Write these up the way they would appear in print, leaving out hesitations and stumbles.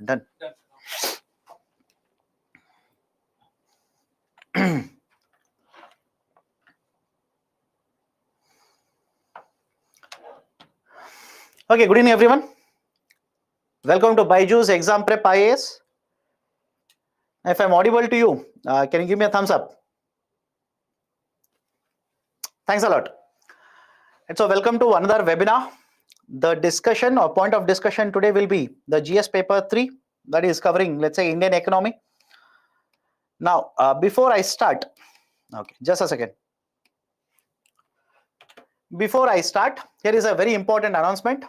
Done. Okay, good evening everyone. Welcome to Byju's Exam Prep IAS. If I'm audible to you, can you give me a thumbs up? Thanks a lot. And so welcome to another webinar. The discussion or point of discussion today will be the GS paper 3, that is covering, let's say, Indian economy. Now, before I start, okay, just a second. Before I start, here is a very important announcement.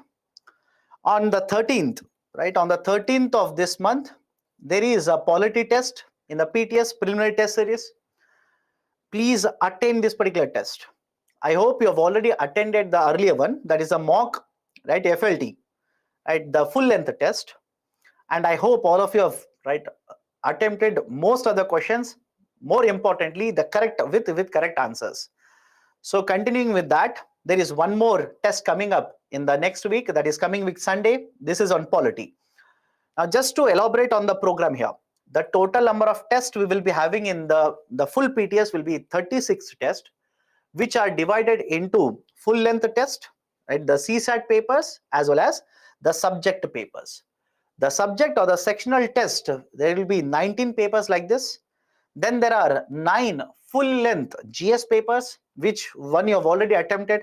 On the 13th, right, on the 13th of this month, there is a polity test in the PTS preliminary test series. Please attend this particular test. I hope you have already attended the earlier one, that is a mock, right, FLT, right, the full length test. And I hope all of you have, right, attempted most of the questions, more importantly, the correct with correct answers. So continuing with that, there is one more test coming up in the next week, that is coming week Sunday. This is on polity. Now, just to elaborate on the program here, the total number of tests we will be having in the full PTS will be 36 tests, which are divided into full length test, right, the CSAT papers as well as the subject papers. The subject or the sectional test, there will be 19 papers like this. Then there are 9 full length GS papers, which one you have already attempted,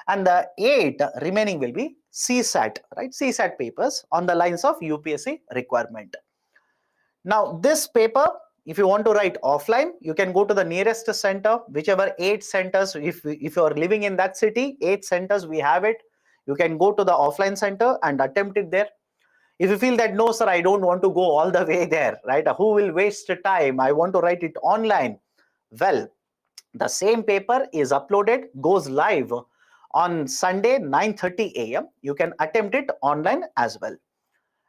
and the 8 remaining will be CSAT, right, CSAT papers on the lines of UPSC requirement. Now this paper, if you want to write offline, you can go to the nearest center, whichever 8 centers, if you are living in that city, 8 centers we have it, you can go to the offline center and attempt it there. If you feel that no sir, I don't want to go all the way there, right, who will waste time, I want to write it online, well, the same paper is uploaded, goes live on Sunday 9:30 a.m. You can attempt it online as well.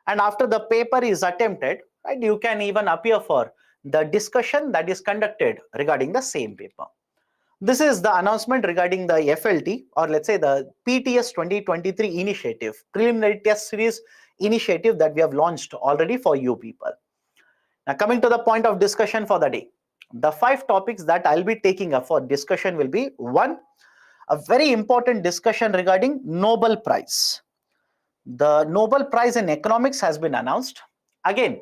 And after the paper is attempted, right, you can even appear for the discussion that is conducted regarding the same paper. This is the announcement regarding the FLT, or let's say the PTS 2023 initiative, preliminary test series initiative that we have launched already for you people. Now coming to the point of discussion for the day, the 5 topics that I'll be taking up for discussion will be: 1, a very important discussion regarding Nobel Prize. The Nobel Prize in Economics has been announced. Again,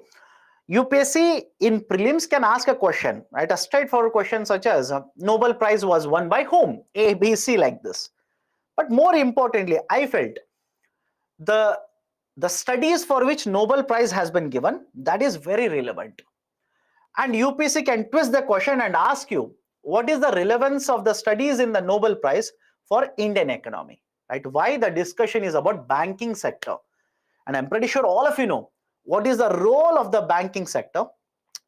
UPSC in prelims can ask a question, right, a straightforward question such as Nobel Prize was won by whom, A, B, C, like this. But more importantly, I felt the studies for which Nobel Prize has been given, that is very relevant. And UPSC can twist the question and ask you, what is the relevance of the studies in the Nobel Prize for Indian economy, right? Why the discussion is about banking sector. And I'm pretty sure all of you know what is the role of the banking sector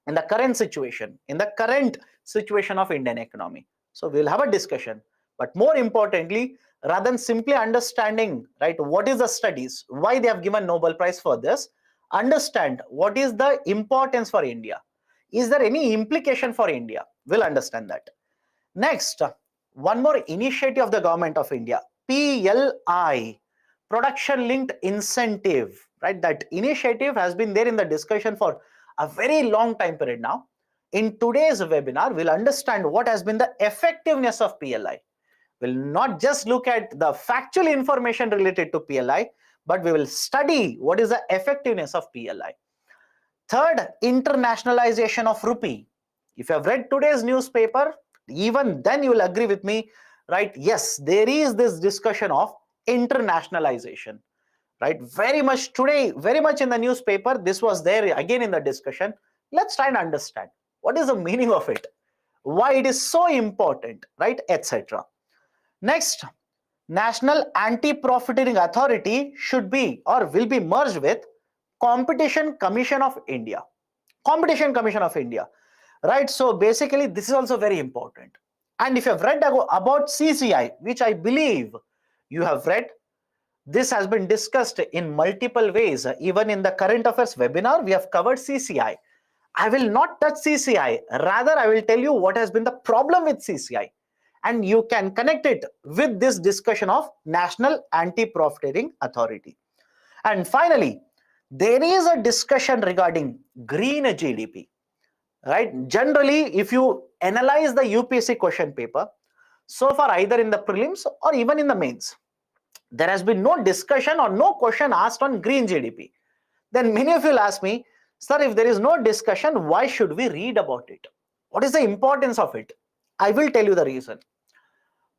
in the current situation, of Indian economy. So we'll have a discussion. But more importantly, rather than simply understanding, right, what is the studies, why they have given Nobel Prize for this, understand what is the importance for India. Is there any implication for India? We'll understand that. Next, one more initiative of the government of India, PLI, Production Linked Incentive, right? That initiative has been there in the discussion for a very long time period now. In today's webinar, we'll understand what has been the effectiveness of PLI. We'll not just look at the factual information related to PLI, but we will study what is the effectiveness of PLI. Third, internationalization of rupee. If you have read today's newspaper, even then you will agree with me, right? Yes, there is this discussion of internationalization, right? Very much today, very much in the newspaper, this was there again in the discussion. Let's try and understand what is the meaning of it, why it is so important, right, etc. Next, National Anti-Profiteering Authority should be or will be merged with Competition Commission of India. Competition Commission of India, right? So basically, this is also very important. And if you have read about CCI, which I believe you have read, this has been discussed in multiple ways. Even in the current affairs webinar, we have covered CCI. I will not touch CCI. Rather, I will tell you what has been the problem with CCI. And you can connect it with this discussion of National Anti-Profiteering Authority. And finally, there is a discussion regarding green GDP, right? Generally, if you analyze the UPSC question paper, so far either in the prelims or even in the mains, there has been no discussion or no question asked on green GDP. Then many of you will ask me, sir, if there is no discussion, why should we read about it? What is the importance of it? I will tell you the reason.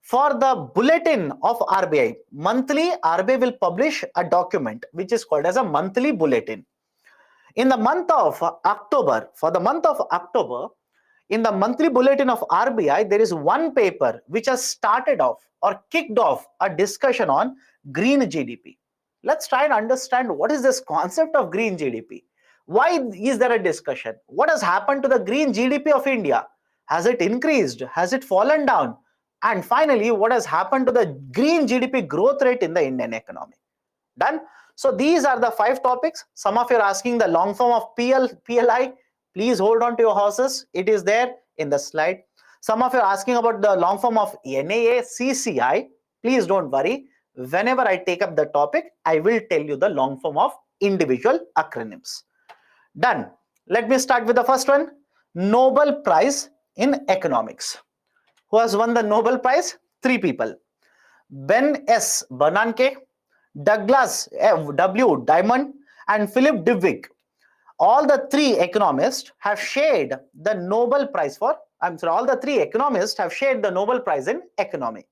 For the bulletin of RBI, monthly RBI will publish a document which is called as a monthly bulletin. In the month of October, for the month of October, in the monthly bulletin of RBI, there is one paper which has started off or kicked off a discussion on green GDP. Let's try and understand what is this concept of green GDP. Why is there a discussion? What has happened to the green GDP of India? Has it increased? Has it fallen down? And finally, what has happened to the green GDP growth rate in the Indian economy? Done? So these are the 5 topics. Some of you are asking the long form of PLI. Please hold on to your horses. It is there in the slide. Some of you are asking about the long form of NAACCI. Please don't worry. Whenever I take up the topic, I will tell you the long form of individual acronyms. Done. Let me start with the first one. Nobel Prize in Economics. Who has won the Nobel Prize? 3 people. Ben S. Bernanke, Douglas W. Diamond, and Philip Dybvig. All the 3 economists have shared the Nobel Prize for, all the 3 economists have shared the Nobel Prize in economy.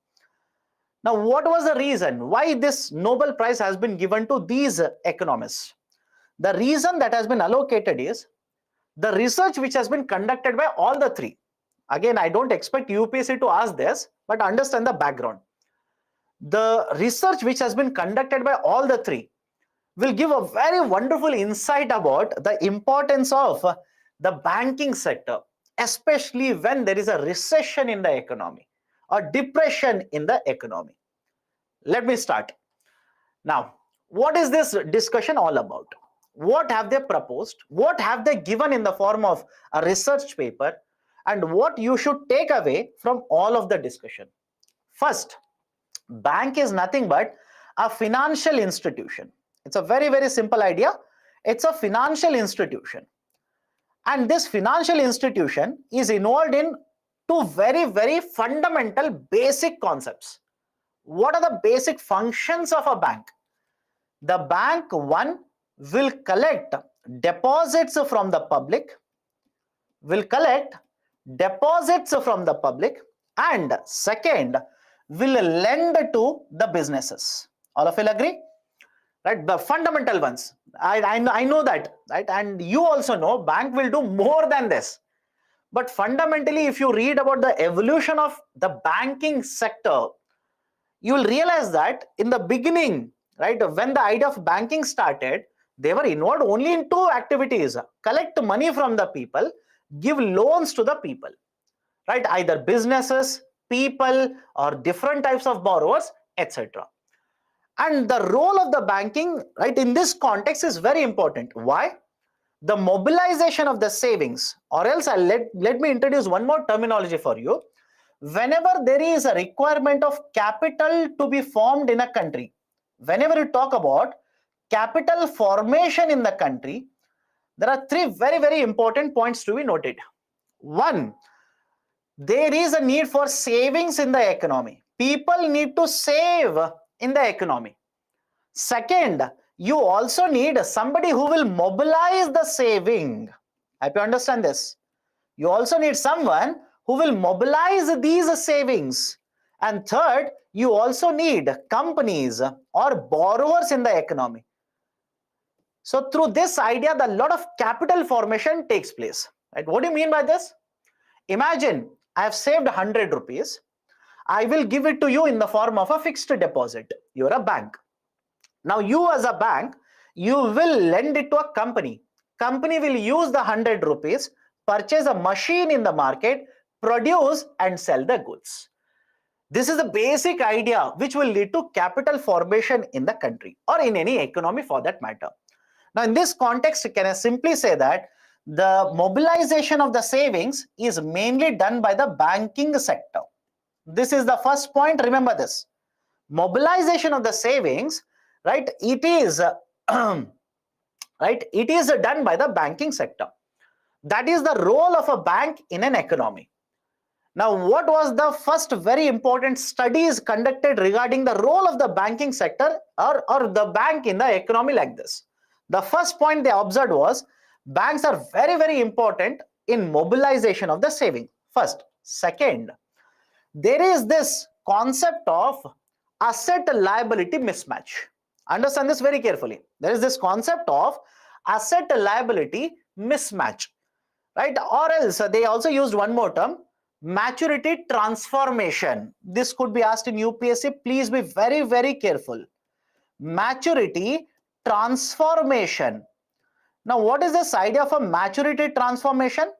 Now, what was the reason why this Nobel Prize has been given to these economists? The reason that has been allocated is the research which has been conducted by all the 3. Again, I don't expect UPSC to ask this, but understand the background. The research which has been conducted by all the 3 will give a very wonderful insight about the importance of the banking sector, especially when there is a recession in the economy or depression in the economy. Let me start. Now, what is this discussion all about? What have they proposed? What have they given in the form of a research paper? And what you should take away from all of the discussion? First, bank is nothing but a financial institution. It's a very, very simple idea. It's a financial institution. And this financial institution is involved in 2 very, very fundamental basic concepts. What are the basic functions of a bank? The bank, one, will collect deposits from the public, and second, will lend to the businesses. All of you agree? Right? The fundamental ones. I know that, right? And you also know bank will do more than this. But fundamentally, if you read about the evolution of the banking sector, you will realize that in the beginning, right, when the idea of banking started, they were involved only in 2 activities: collect money from the people, give loans to the people, right? Either businesses, people, or different types of borrowers, etc. And the role of the banking, right, in this context is very important. Why? The mobilization of the savings, or else let me introduce one more terminology for you. Whenever there is a requirement of capital to be formed in a country, whenever you talk about capital formation in the country, there are 3 very, very important points to be noted. One, there is a need for savings in the economy. People need to save in the economy. Second, you also need somebody who will mobilize the saving. I hope you understand this. You also need someone who will mobilize these savings. And third, you also need companies or borrowers in the economy. So through this idea, a lot of capital formation takes place. Right? What do you mean by this? Imagine I have saved 100 rupees. I will give it to you in the form of a fixed deposit. You're a bank. Now you as a bank, you will lend it to a company. Company will use the 100 rupees, purchase a machine in the market, produce and sell the goods. This is the basic idea which will lead to capital formation in the country or in any economy for that matter. Now in this context, can I simply say that the mobilization of the savings is mainly done by the banking sector. This is the first point. Remember this. Mobilization of the savings, right? It is right? It is done by the banking sector. That is the role of a bank in an economy. Now, what was the first very important studies conducted regarding the role of the banking sector or the bank in the economy like this? The first point they observed was banks are very, very important in mobilization of the saving. First. Second, there is this concept of asset liability mismatch. Understand this very carefully. There is this concept of asset liability mismatch, right? Or else they also used one more term, maturity transformation. This could be asked in UPSC. Please be very, very careful. Maturity transformation. Now, what is this idea of a maturity transformation?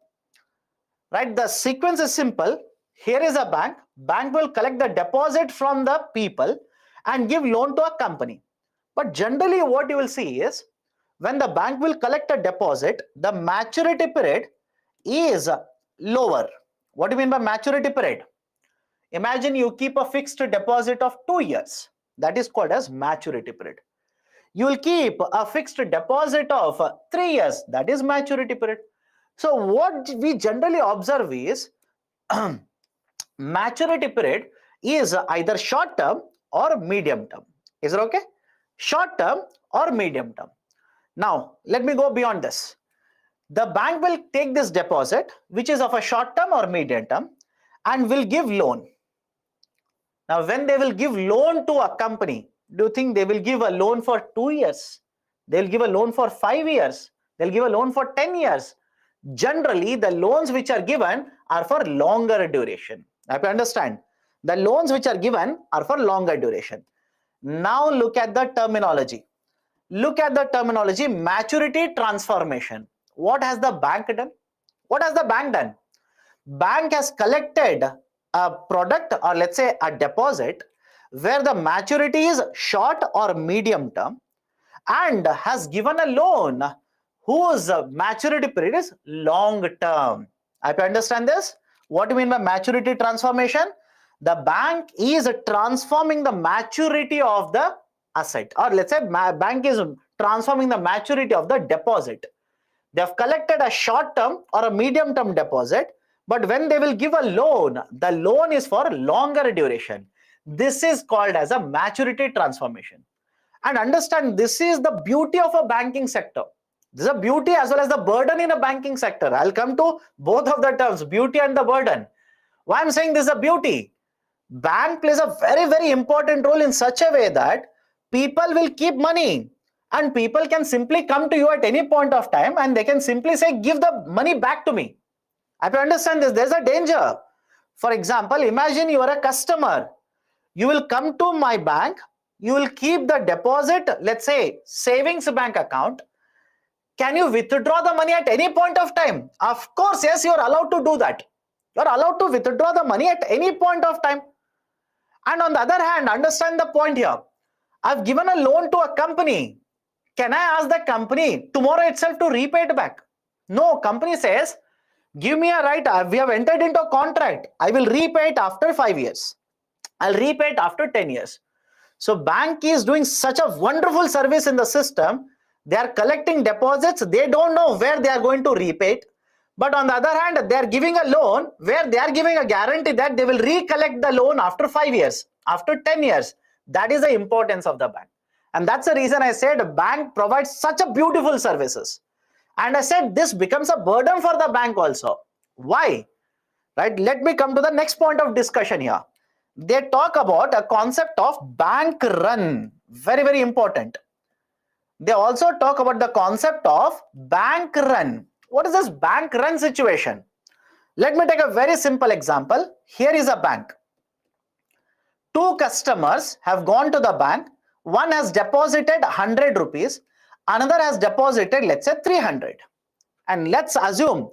Right, the sequence is simple. Here is a bank. Bank will collect the deposit from the people and give loan to a company. But generally what you will see is when the bank will collect a deposit, the maturity period is lower. What do you mean by maturity period? Imagine you keep a fixed deposit of 2 years. That is called as maturity period. You will keep a fixed deposit of 3 years. That is maturity period. So what we generally observe is maturity period is either short term or medium term. Is it okay? Short term or medium term. Now, let me go beyond this. The bank will take this deposit, which is of a short term or medium term, and will give loan. Now, when they will give loan to a company, do you think they will give a loan for 2 years? They'll give a loan for 5 years. They'll give a loan for 10 years. Generally, the loans which are given are for longer duration. I have to understand. The loans which are given are for longer duration. Now look at the terminology. Look at the terminology, maturity transformation. What has the bank done? What has the bank done? Bank has collected a product, or let's say a deposit, where the maturity is short or medium term, and has given a loan whose maturity period is long term. I have to understand this. What do you mean by maturity transformation? The bank is transforming the maturity of the asset, or let's say bank is transforming the maturity of the deposit. They have collected a short term or a medium term deposit, but when they will give a loan, the loan is for longer duration. This is called as a maturity transformation. And understand, this is the beauty of a banking sector. This is a beauty as well as the burden in a banking sector. I'll come to both of the terms, beauty and the burden. Why I'm saying this is a beauty? Bank plays a very, very important role in such a way that people will keep money, and people can simply come to you at any point of time and they can simply say, give the money back to me. I have to understand this. There's a danger. For example, imagine you are a customer. You will come to my bank. You will keep the deposit, let's say savings bank account. Can you withdraw the money at any point of time? Of course, yes, you are allowed to do that. You are allowed to withdraw the money at any point of time. And on the other hand, understand the point here. I've given a loan to a company. Can I ask the company tomorrow itself to repay it back? No, company says, give me a right. We have entered into a contract. I will repay it after 5 years. I'll repay it after 10 years. So bank is doing such a wonderful service in the system. They are collecting deposits. They don't know where they are going to repay it. But on the other hand, they are giving a loan where they are giving a guarantee that they will recollect the loan after 5 years, after 10 years. That is the importance of the bank. And that's the reason I said bank provides such a beautiful services. And I said this becomes a burden for the bank also. Why? Right? Let me come to the next point of discussion here. They talk about a concept of bank run. Very, very important. They also talk about the concept of bank run. What is this bank run situation? Let me take a very simple example. Here is a bank. 2 customers have gone to the bank. One has deposited 100 rupees. Another has deposited, let's say, 300. And let's assume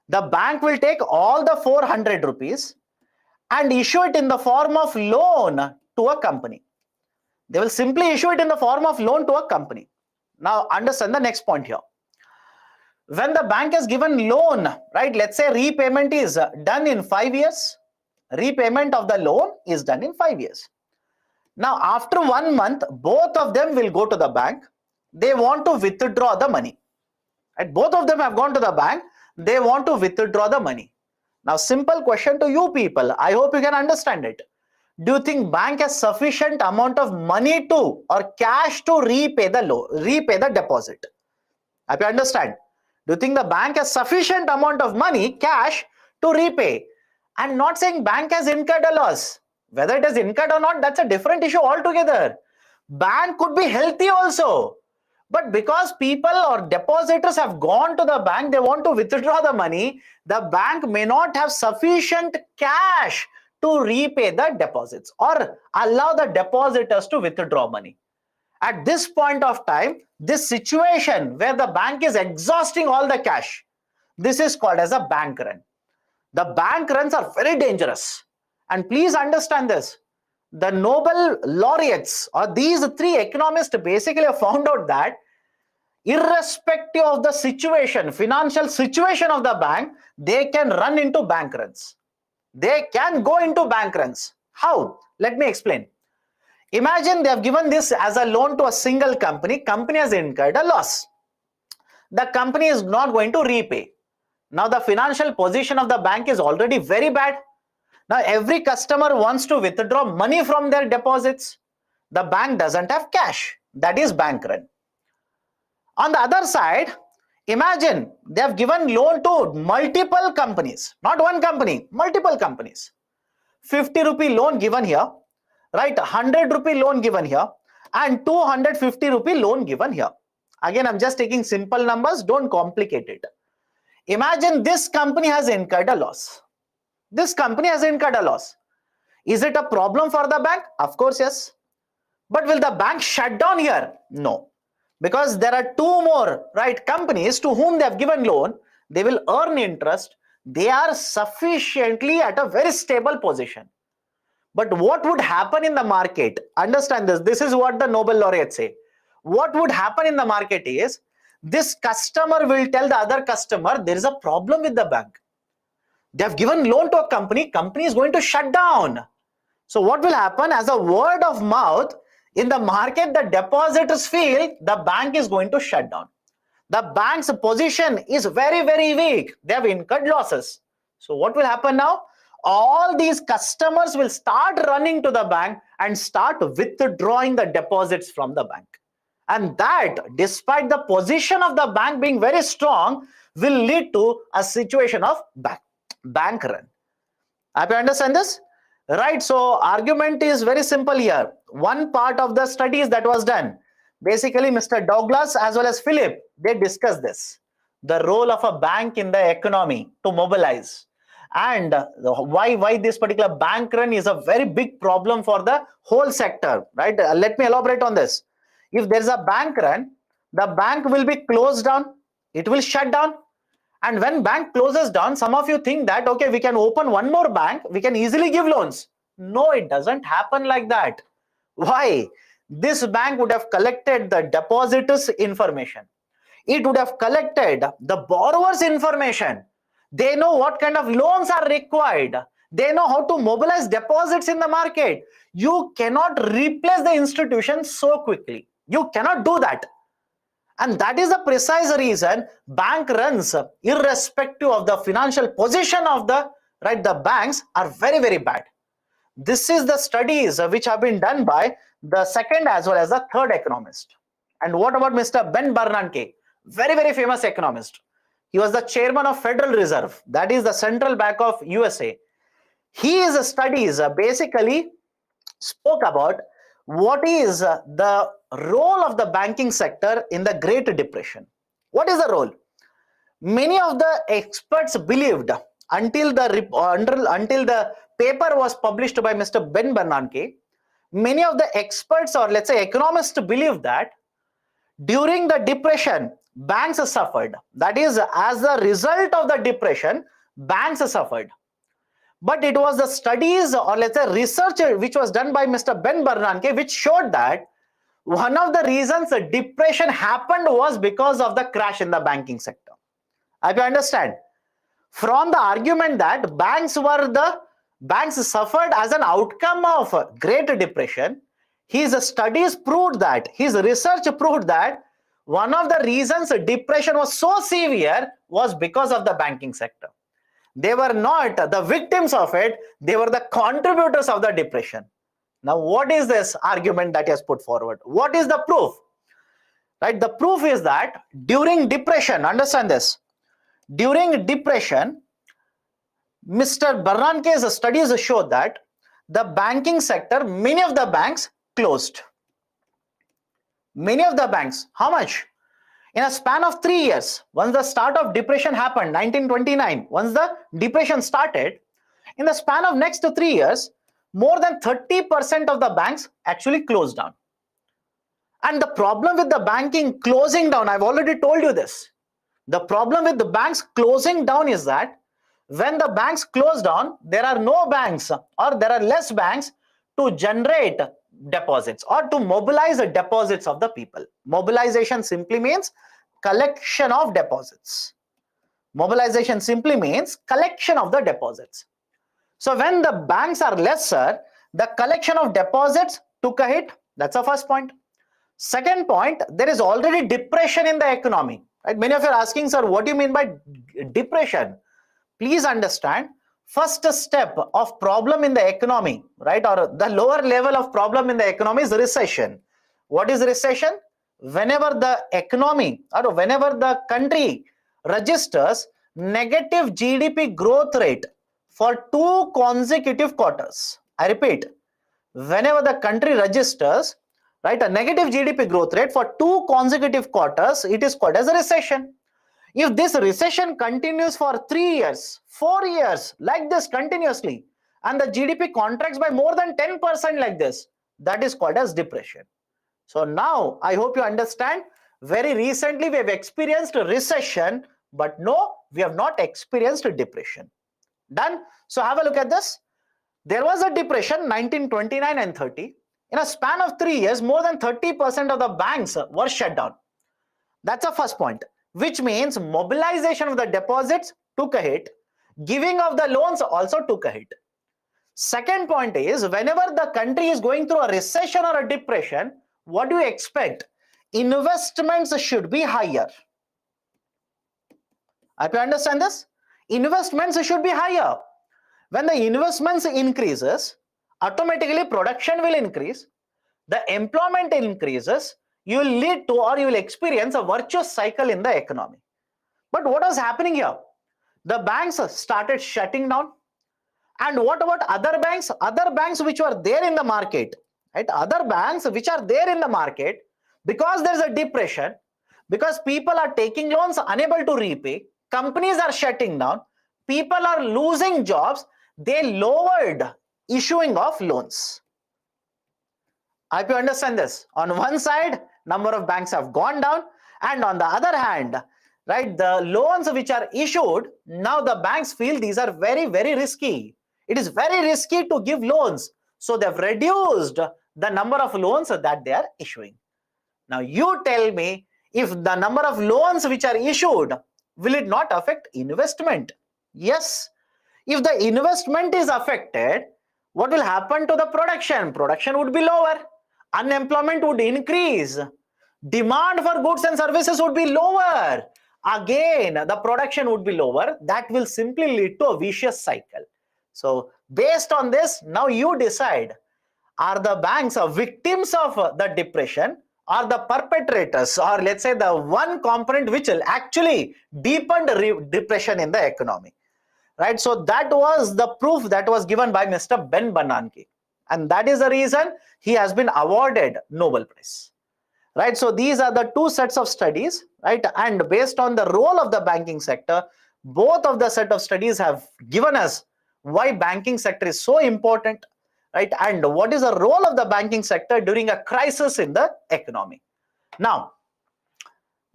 the bank will take all the 400 rupees and issue it in the form of loan to a company. They will simply issue it in the form of loan to a company. Now understand the next point here. When the bank has given loan, right, let's say repayment is done in 5 years. Repayment of the loan is done in 5 years. Now after 1 month, both of them will go to the bank. they want to withdraw the money. Right? Both of them have gone to the bank. They want to withdraw the money. Now, simple question to you people. I hope you can understand it. Do you think bank has sufficient amount of money to or cash to repay the loan, repay the deposit? Hope you understand. Do you think the bank has sufficient amount of money, cash to repay? I'm not saying bank has incurred a loss. Whether it is incurred or not, that's a different issue altogether. Bank could be healthy also. But because people or depositors have gone to the bank, they want to withdraw the money, the bank may not have sufficient cash to repay the deposits or allow the depositors to withdraw money. At this point of time, this situation where the bank is exhausting all the cash, this is called as a bank run. The bank runs are very dangerous. And please understand this. The Nobel laureates or these three economists basically have found out that irrespective of the situation, financial situation of the bank, they can run into bank runs. They can go into bank runs. How? Let me explain. Imagine they have given this as a loan to a single company. Company has incurred a loss. The company is not going to repay. Now the financial position of the bank is already very bad. Now every customer wants to withdraw money from their deposits. The bank doesn't have cash. That is bank run. On the other side, imagine they have given loan to multiple companies, not one company, multiple companies. 50 rupee loan given here, right? 100 rupee loan given here and 250 rupee loan given here. Again, I'm just taking simple numbers, don't complicate it. Imagine this company has incurred a loss. This company has incurred a loss. Is it a problem for the bank? Of course, yes. But will the bank shut down here? No. Because there are two more, right, companies to whom they have given loan. They will earn interest. They are sufficiently at a very stable position. But what would happen in the market? Understand this. This is what the Nobel laureates say. What would happen in the market is this customer will tell the other customer there is a problem with the bank. They have given loan to a company. Company is going to shut down. So what will happen as a word of mouth in the market? The depositors feel the bank is going to shut down. The bank's position is very, very weak. They have incurred losses. So what will happen now? All these customers will start running to the bank and start withdrawing the deposits from the bank. And that, despite the position of the bank being very strong, will lead to a situation of bank run. Have you understand this? Right, so argument is very simple here. One part of the studies that was done, basically Mr. Douglas as well as Philip, they discussed this. The role of a bank in the economy to mobilize. And why this particular bank run is a very big problem for the whole sector, right? Let me elaborate on this. If there is a bank run, the bank will be closed down. It will shut down. And when bank closes down, some of you think that, okay, we can open one more bank. We can easily give loans. No, it doesn't happen like that. Why? This bank would have collected the depositors' information. It would have collected the borrower's information. They know what kind of loans are required. They know how to mobilize deposits in the market. You cannot replace the institution so quickly. You cannot do that. And that is the precise reason bank runs, irrespective of the financial position of the banks, are very, very bad. This is the studies which have been done by the second as well as the third economist. And what about Mr. Ben Bernanke? Very, very famous economist. He was the chairman of Federal Reserve, that is the central bank of USA. His studies basically spoke about what is the role of the banking sector in the Great Depression. What is the role? Many of the experts believed until the paper was published by Mr. Ben Bernanke, many of the experts or let's say economists believed that during the depression, banks suffered. That is, as a result of the depression, banks suffered. But it was the studies or let's say research which was done by Mr. Ben Bernanke which showed that one of the reasons the depression happened was because of the crash in the banking sector. I understand. From the argument that banks suffered as an outcome of Great Depression, his studies proved that, his research proved that One of the reasons depression was so severe was because of the banking sector. They were not the victims of it, they were the contributors of the depression. Now, what is this argument that he has put forward? What is the proof? Right, the proof is that during depression, understand this, during depression, Mr. Bernanke's studies show that the banking sector, many of the banks closed. Many of the banks, how much? In a span of 3 years, once the start of depression happened, 1929, once the depression started, in the span of next 3 years, more than 30% of the banks actually closed down. And the problem with the banking closing down, I've already told you this. The problem with the banks closing down is that when the banks close down, there are no banks or there are less banks to generate deposits or to mobilize the deposits of the people. Mobilization simply means collection of deposits. Mobilization simply means collection of the deposits. So when the banks are lesser, the collection of deposits took a hit. That's the first point. Second point, there is already depression in the economy. Right? Many of you are asking, sir, what do you mean by depression? Please understand, first step of problem in the economy, right, or the lower level of problem in the economy is recession. What is recession? Whenever the economy or whenever the country registers negative GDP growth rate for 2 consecutive quarters. I repeat, whenever the country registers, right, a negative GDP growth rate for 2 consecutive quarters, it is called as a recession. If this recession continues for 3 years, 4 years, like this continuously, and the GDP contracts by more than 10% like this, that is called as depression. So now, I hope you understand, very recently we have experienced a recession, but no, we have not experienced a depression. Done? So have a look at this. There was a depression 1929 and 30. In a span of 3 years, more than 30% of the banks were shut down. That's the first point, which means mobilization of the deposits took a hit, giving of the loans also took a hit. Second point is, whenever the country is going through a recession or a depression, what do you expect? Investments should be higher. I hope you understand this. Investments should be higher. When the investments increases, automatically production will increase, the employment increases, you will lead to or you will experience a virtuous cycle in the economy. But what was happening here? The banks started shutting down. And what about other banks? Other banks which were there in the market, right? Other banks which are there in the market, because there's a depression, because people are taking loans unable to repay, companies are shutting down, people are losing jobs, they lowered issuing of loans. I hope you understand this. On one side, number of banks have gone down, and on the other hand, right, the loans which are issued, now the banks feel these are very, very risky. It is very risky to give loans. So they've reduced the number of loans that they are issuing. Now you tell me, if the number of loans which are issued, will it not affect investment? Yes. If the investment is affected, what will happen to the production? Production would be lower. Unemployment would increase. Demand for goods and services would be lower. Again, the production would be lower. That will simply lead to a vicious cycle. So based on this, now you decide, are the banks victims of the depression, or the perpetrators, or let's say the one component which will actually deepen the depression in the economy? Right? So that was the proof that was given by Mr. Ben Bernanke. And that is the reason he has been awarded Nobel Prize. Right? So these are the two sets of studies, right? And based on the role of the banking sector, both of the set of studies have given us why banking sector is so important, right? And what is the role of the banking sector during a crisis in the economy. Now,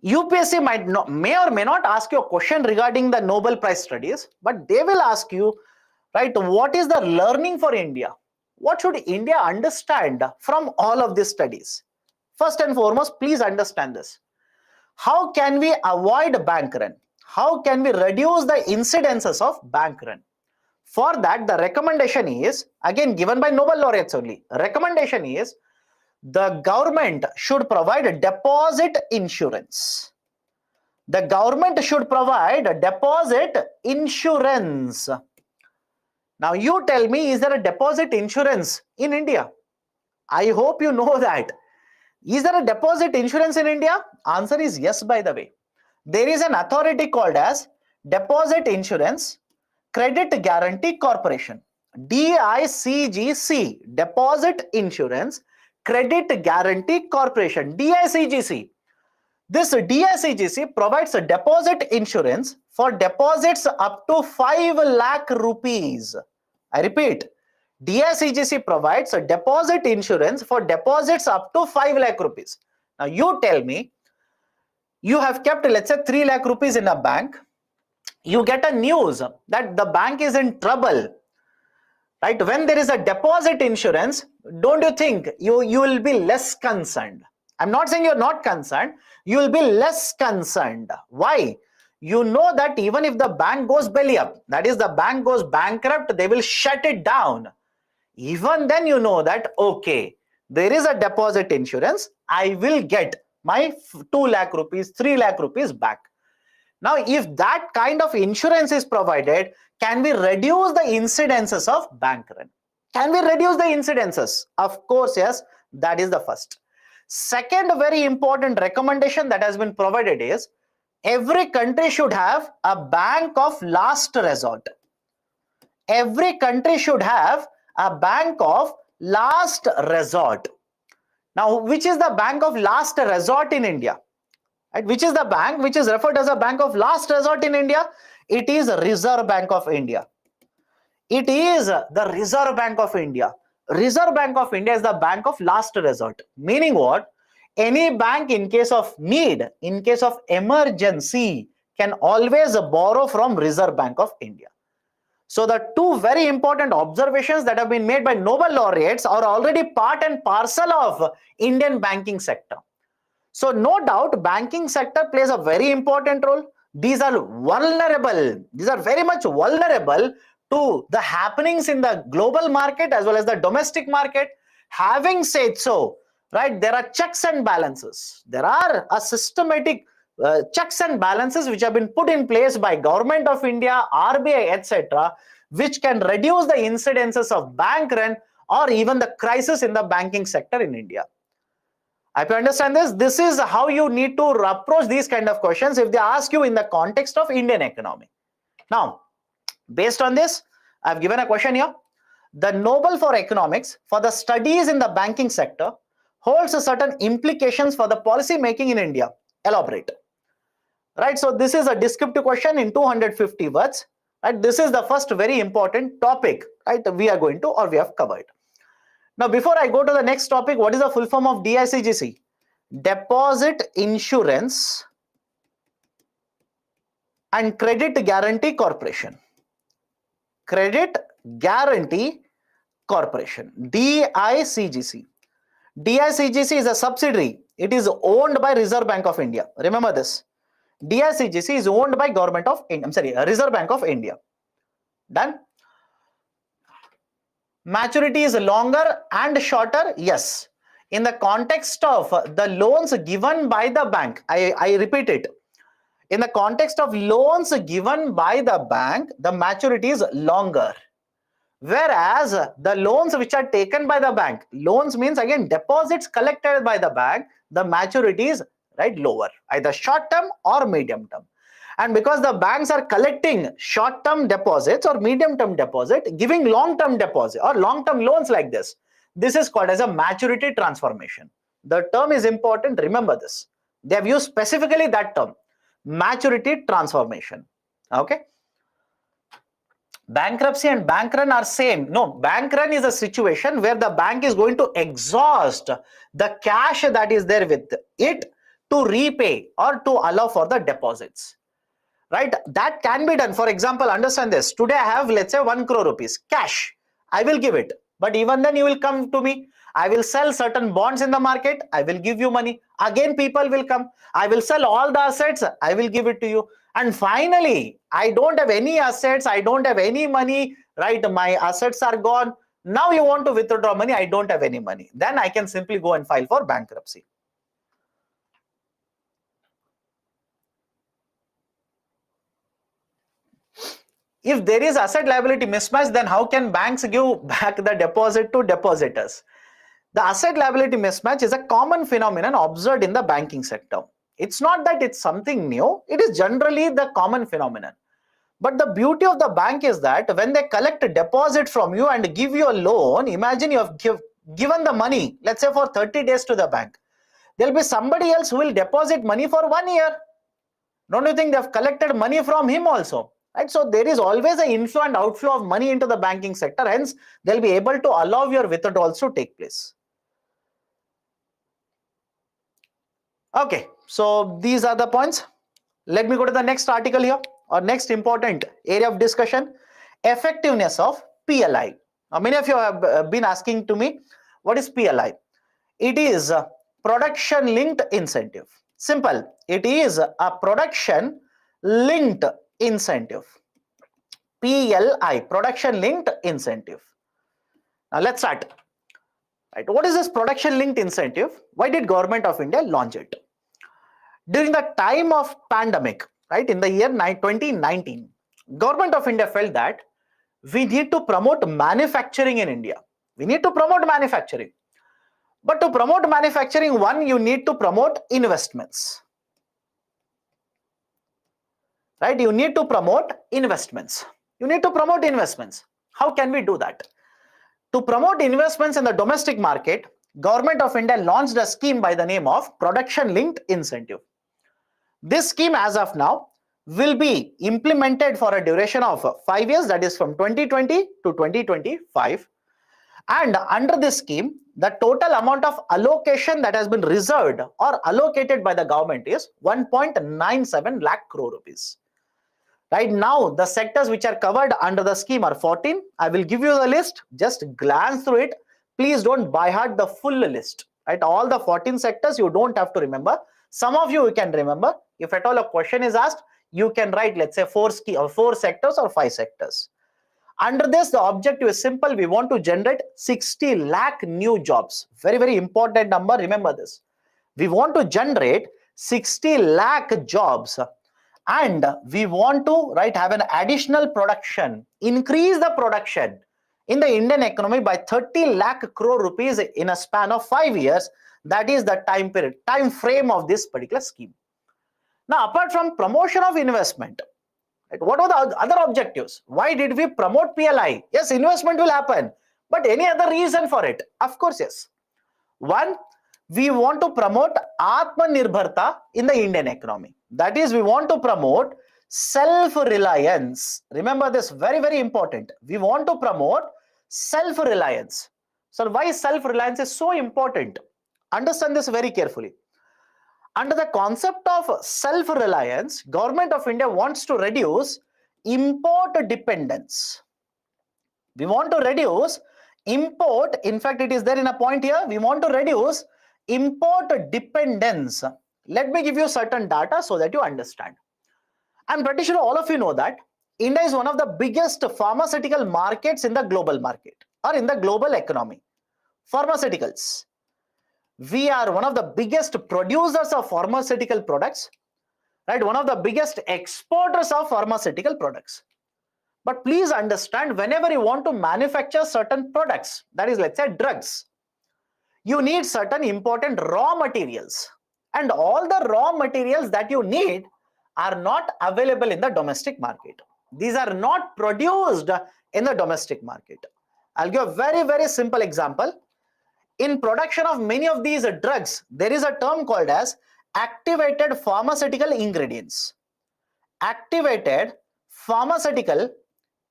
UPSC may or may not ask you a question regarding the Nobel Prize studies, but they will ask you, right, what is the learning for India? What should India understand from all of these studies? First and foremost, please understand this. How can we avoid bank run? How can we reduce the incidences of bank run? For that, the recommendation is, again given by Nobel laureates only, recommendation is, the government should provide a deposit insurance. The government should provide a deposit insurance. Now you tell me, is there a deposit insurance in India? I hope you know that. Is there a deposit insurance in India? Answer is yes, by the way. There is an authority called as Deposit Insurance Credit Guarantee Corporation. DICGC, Deposit Insurance Credit Guarantee Corporation, DICGC. This DICGC provides a deposit insurance for deposits up to 5 lakh rupees. I repeat, DICGC provides a deposit insurance for deposits up to 5 lakh rupees. Now you tell me, you have kept, let's say, 3 lakh rupees in a bank. You get a news that the bank is in trouble, right? When there is a deposit insurance, don't you think you will be less concerned? I'm not saying you're not concerned. You will be less concerned. Why? You know that even if the bank goes belly up, that is, the bank goes bankrupt, they will shut it down. Even then you know that, okay, there is a deposit insurance, I will get my 2 lakh rupees, 3 lakh rupees back. Now, if that kind of insurance is provided, can we reduce the incidences of bank run? Can we reduce the incidences? Of course, yes, that is the first. Second very important recommendation that has been provided is, every country should have a bank of last resort. Every country should have a bank of last resort. Now, which is the bank of last resort in India? Right? Which is the bank which is referred as a bank of last resort in India? It is Reserve Bank of India. It is the Reserve Bank of India. Reserve Bank of India is the bank of last resort. Meaning what? Any bank in case of need, in case of emergency, can always borrow from Reserve Bank of India. So the two very important observations that have been made by Nobel laureates are already part and parcel of Indian banking sector. So no doubt banking sector plays a very important role. These are vulnerable. These are very much vulnerable to the happenings in the global market as well as the domestic market. Having said so, right, there are checks and balances. There are a systematic checks and balances which have been put in place by Government of India, RBI, etc., which can reduce the incidences of bank run or even the crisis in the banking sector in India. If you understand this, this is how you need to approach these kind of questions if they ask you in the context of Indian economy. Now, based on this, I've given a question here. The Nobel for Economics for the studies in the banking sector holds a certain implications for the policy making in India. Elaborate. Right, so this is a descriptive question in 250 words. Right, this is the first very important topic, right, we are going to, or we have covered. Now, before I go to the next topic, what is the full form of DICGC? Deposit Insurance and Credit Guarantee Corporation. Credit Guarantee Corporation, DICGC. DICGC is a subsidiary. It is owned by Reserve Bank of India. Remember this. DICGC is owned by Government of India, Reserve Bank of India. Done. Maturity is longer and shorter. Yes. In the context of the loans given by the bank, I repeat it. In the context of loans given by the bank, the maturity is longer. Whereas the loans which are taken by the bank, loans means again deposits collected by the bank, the maturity is right lower, either short term or medium term. And because the banks are collecting short term deposits or medium term deposit, giving long term deposit or long term loans like this, this is called as a maturity transformation. The term is important, remember this. They have used specifically that term, maturity transformation. Okay. Bankruptcy and bank run are same. No, bank run is a situation where the bank is going to exhaust the cash that is there with it to repay or to allow for the deposits. Right? That can be done. For example, understand this. Today I have, let's say, 1 crore rupees cash. I will give it. But even then you will come to me. I will sell certain bonds in the market. I will give you money. Again, people will come. I will sell all the assets. I will give it to you. And finally, I don't have any assets. I don't have any money. Right? My assets are gone. Now you want to withdraw money, I don't have any money. Then I can simply go and file for bankruptcy. If there is asset liability mismatch, then how can banks give back the deposit to depositors? The asset liability mismatch is a common phenomenon observed in the banking sector. It's not that it's something new, it is generally the common phenomenon. But the beauty of the bank is that when they collect a deposit from you and give you a loan, imagine you have given the money, let's say for 30 days to the bank. There'll be somebody else who will deposit money for 1 year. Don't you think they've collected money from him also? Right? So there is always an inflow and outflow of money into the banking sector. Hence, they'll be able to allow your withdrawals to take place. Okay, so these are the points. Let me go to the next article here, or next important area of discussion, effectiveness of PLI. Now, many of you have been asking to me, what is PLI? It is a production linked incentive. Simple, it is a production linked incentive. PLI, production linked incentive. Now let's start. Right, what is this production linked incentive? Why did Government of India launch it? During the time of pandemic, right, in the year 2019, Government of India felt that we need to promote manufacturing in India. We need to promote manufacturing. But to promote manufacturing, one, you need to promote investments. Right? You need to promote investments. You need to promote investments. How can we do that? To promote investments in the domestic market, Government of India launched a scheme by the name of Production Linked Incentive. This scheme as of now will be implemented for a duration of 5 years, that is from 2020 to 2025. And under this scheme, the total amount of allocation that has been reserved or allocated by the government is 1.97 lakh crore rupees. Right now, the sectors which are covered under the scheme are 14. I will give you the list. Just glance through it. Please don't by heart the full list. Right? All the 14 sectors you don't have to remember. Some of you can remember. If at all a question is asked, you can write, let's say, 4 sectors or 5 sectors. Under this, the objective is simple. We want to generate 60 lakh new jobs. Very, very important number. Remember this. We want to generate 60 lakh jobs. And we want to have an additional production, increase the production in the Indian economy by 30 lakh crore rupees in a span of 5 years. That is the time frame of this particular scheme. Now, apart from promotion of investment, what are the other objectives? Why did we promote PLI? Yes, investment will happen, but any other reason for it? Of course, yes. One, we want to promote Atmanirbharta in the Indian economy. That is, we want to promote self-reliance. Remember this, very, very important. We want to promote self-reliance. So why self-reliance is so important? Understand this very carefully. Under the concept of self-reliance, Government of India wants to reduce import dependence. We want to reduce import. In fact, it is there in a point here. We want to reduce import dependence. Let me give you certain data so that you understand. I'm pretty sure all of you know that India is one of the biggest pharmaceutical markets in the global market or in the global economy. Pharmaceuticals. We are one of the biggest producers of pharmaceutical products, right? One of the biggest exporters of pharmaceutical products. But please understand, whenever you want to manufacture certain products, that is, let's say, drugs, you need certain important raw materials. And all the raw materials that you need are not available in the domestic market. These are not produced in the domestic market. I'll give a very, very simple example. In production of many of these drugs, there is a term called as activated pharmaceutical ingredients. Activated pharmaceutical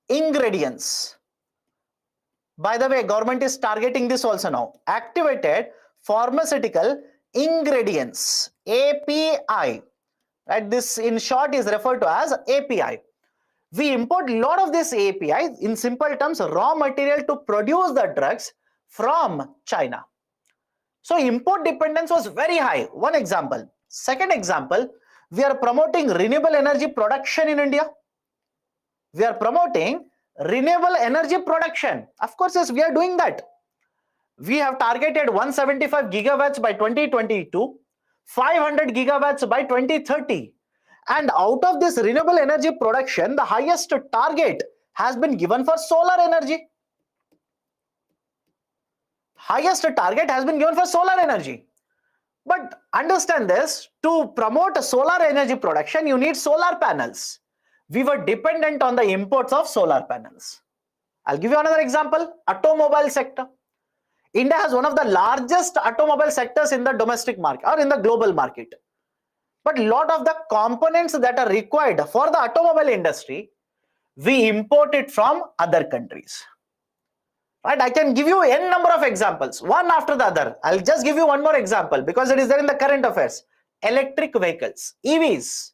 ingredients. By the way, government is targeting this also now. Activated pharmaceutical ingredients, API. Right? This in short is referred to as API. We import a lot of this API, in simple terms, raw material to produce the drugs from China. So import dependence was very high. One example. Second example, we are promoting renewable energy production in India. We are promoting Renewable energy production. Of course, yes, we are doing that. We have targeted 175 gigawatts by 2022, 500 gigawatts by 2030. And out of this renewable energy production, the highest target has been given for solar energy. Highest target has been given for solar energy. But understand this, to promote solar energy production, you need solar panels. We were dependent on the imports of solar panels. I'll give you another example, automobile sector. India has one of the largest automobile sectors in the domestic market or in the global market. But a lot of the components that are required for the automobile industry, we import it from other countries. Right? I can give you n number of examples, one after the other. I'll just give you one more example because it is there in the current affairs. Electric vehicles, EVs.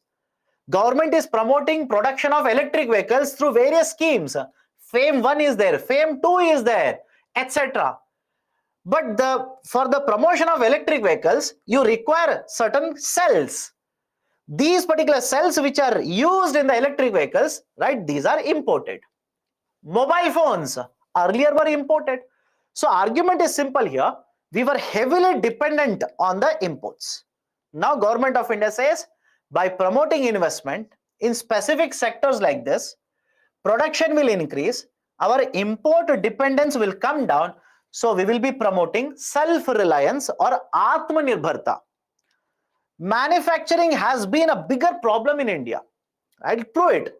Government is promoting production of electric vehicles through various schemes. FAME 1 is there, FAME 2 is there, etc. But for the promotion of electric vehicles, you require certain cells. These particular cells which are used in the electric vehicles, right, these are imported. Mobile phones earlier were imported. So argument is simple here. We were heavily dependent on the imports. Now Government of India says, by promoting investment in specific sectors like this, production will increase, our import dependence will come down, so we will be promoting self-reliance or Atmanirbharta. Manufacturing has been a bigger problem in India. I'll prove it.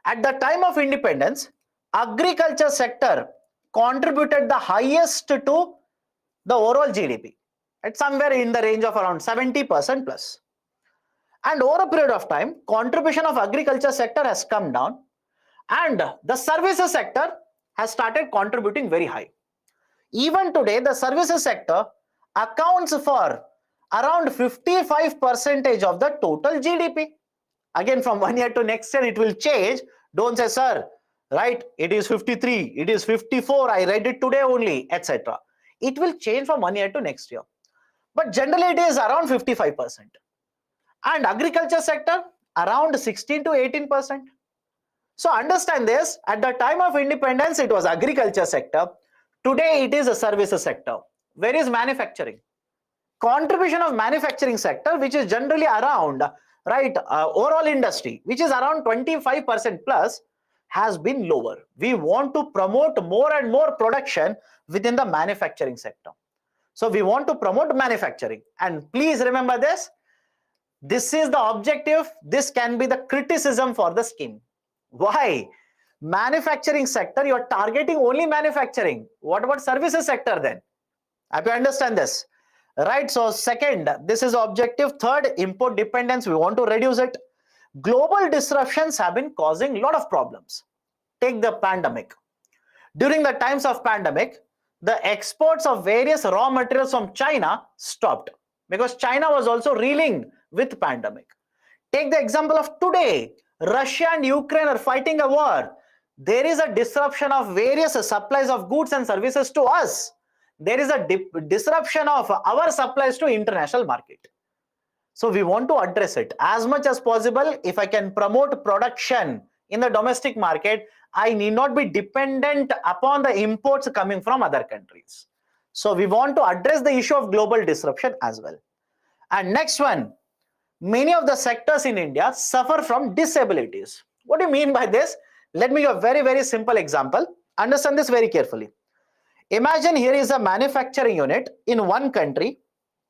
At the time of independence, agriculture sector contributed the highest to the overall GDP, at somewhere in the range of around 70% plus. And over a period of time, contribution of agriculture sector has come down and the services sector has started contributing very high. Even today, the services sector accounts for around 55% of the total GDP. Again, from one year to next year, it will change. Don't say, sir, right, it is 53, it is 54, I read it today only, etc. It will change from one year to next year. But generally, it is around 55%. And agriculture sector, around 16 to 18%. So understand this, at the time of independence, it was agriculture sector. Today, it is a services sector. Where is manufacturing? Contribution of manufacturing sector, which is generally around, right, overall industry, which is around 25% plus, has been lower. We want to promote more and more production within the manufacturing sector. So we want to promote manufacturing. And please remember this. This is the objective. This can be the criticism for the scheme. Why? Manufacturing sector, you are targeting only manufacturing. What about services sector then? I have to understand this. Right, so second, this is objective. Third, import dependence, we want to reduce it. Global disruptions have been causing a lot of problems. Take the pandemic. During the times of pandemic, the exports of various raw materials from China stopped because China was also reeling with pandemic. Take the example of today, Russia and Ukraine are fighting a war. There is a disruption of various supplies of goods and services to us. There is a disruption of our supplies to international market. So we want to address it as much as possible. If I can promote production in the domestic market, I need not be dependent upon the imports coming from other countries. So we want to address the issue of global disruption as well. And next one, many of the sectors in India suffer from disabilities. What do you mean by this? Let me give a very, very simple example. Understand this very carefully. Imagine here is a manufacturing unit in one country,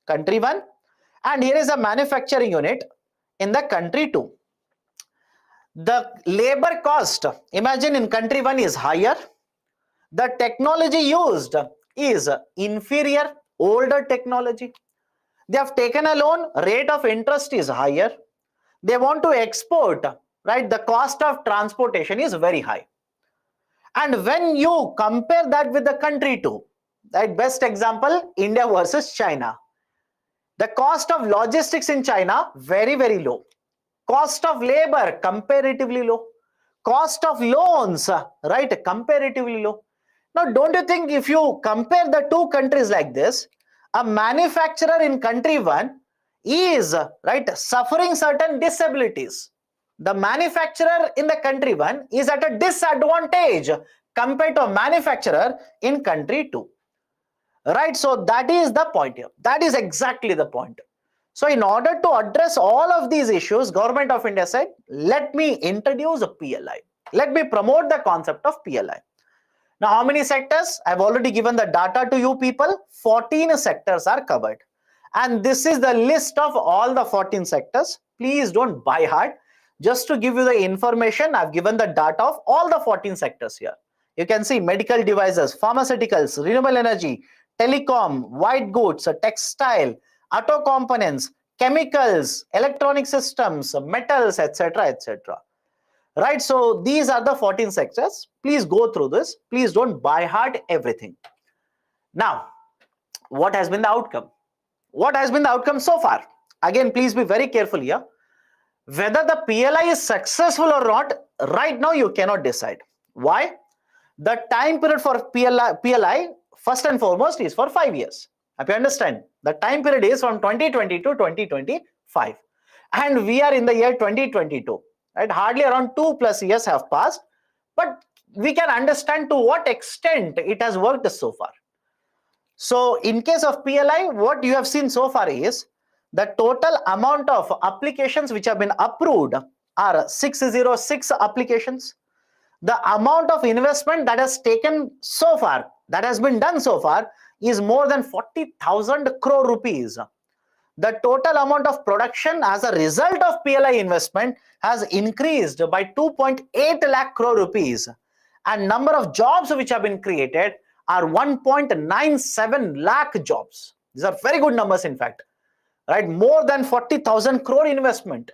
country 1, and here is a manufacturing unit in the country 2. The labor cost, imagine in country 1 is higher. The technology used is inferior, older technology. They have taken a loan, rate of interest is higher. They want to export, right? The cost of transportation is very high. And when you compare that with the country 2, right? Best example, India versus China. The cost of logistics in China, very, very low. Cost of labor, comparatively low. Cost of loans, right? Comparatively low. Now, don't you think if you compare the two countries like this, a manufacturer in country 1 is, right, suffering certain disabilities. the manufacturer in the country 1 is at a disadvantage compared to a manufacturer in country 2. Right, so that is the point here. That is exactly the point. So in order to address all of these issues, Government of India said, let me introduce a PLI. Let me promote the concept of PLI. Now, how many sectors? I've already given the data to you people. 14 sectors are covered. And this is the list of all the 14 sectors. Please don't buy hard. Just to give you the information, I've given the data of all the 14 sectors here. You can see medical devices, pharmaceuticals, renewable energy, telecom, white goods, textile, auto components, chemicals, electronic systems, metals, etc., etc. Right, so these are the 14 sectors. Please go through this. Please don't buy hard everything. Now, what has been the outcome? What has been the outcome so far? Again, please be very careful here. Whether the PLI is successful or not, right now you cannot decide. Why? The time period for PLI first and foremost is for 5 years. If you understand, the time period is from 2020 to 2025. And we are in the year 2022. Right? Hardly around 2+ years have passed. But we can understand to what extent it has worked so far. So in case of PLI, what you have seen so far is the total amount of applications which have been approved are 606 applications. The amount of investment that has taken so far, that has been done so far, is more than 40,000 crore rupees. The total amount of production as a result of PLI investment has increased by 2.8 lakh crore rupees, and number of jobs which have been created are 1.97 lakh jobs. These are very good numbers, in fact. Right, more than 40,000 crore investment.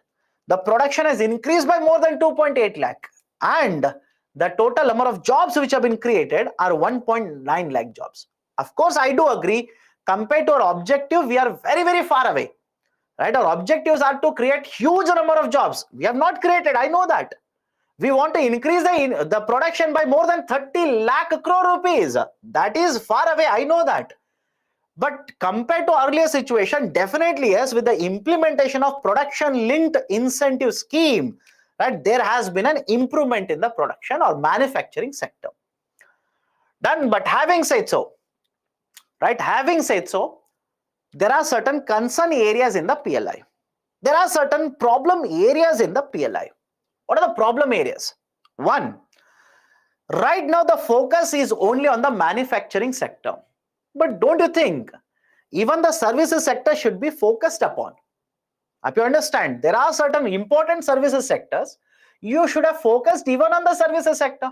The production has increased by more than 2.8 lakh, and the total number of jobs which have been created are 1.9 lakh jobs. Of course, I do agree, compared to our objective, we are very, very far away. Right, our objectives are to create huge number of jobs. We have not created, I know that. We want to increase the production by more than 30 lakh crore rupees. That is far away, I know that. But compared to earlier situation, definitely yes, with the implementation of production linked incentive scheme, right, there has been an improvement in the production or manufacturing sector. Done. But having said so, right, having said so, there are certain concern areas in the PLI. There are certain problem areas in the PLI. What are the problem areas? One, right now the focus is only on the manufacturing sector. But don't you think even the services sector should be focused upon? If you understand, there are certain important services sectors, you should have focused even on the services sector.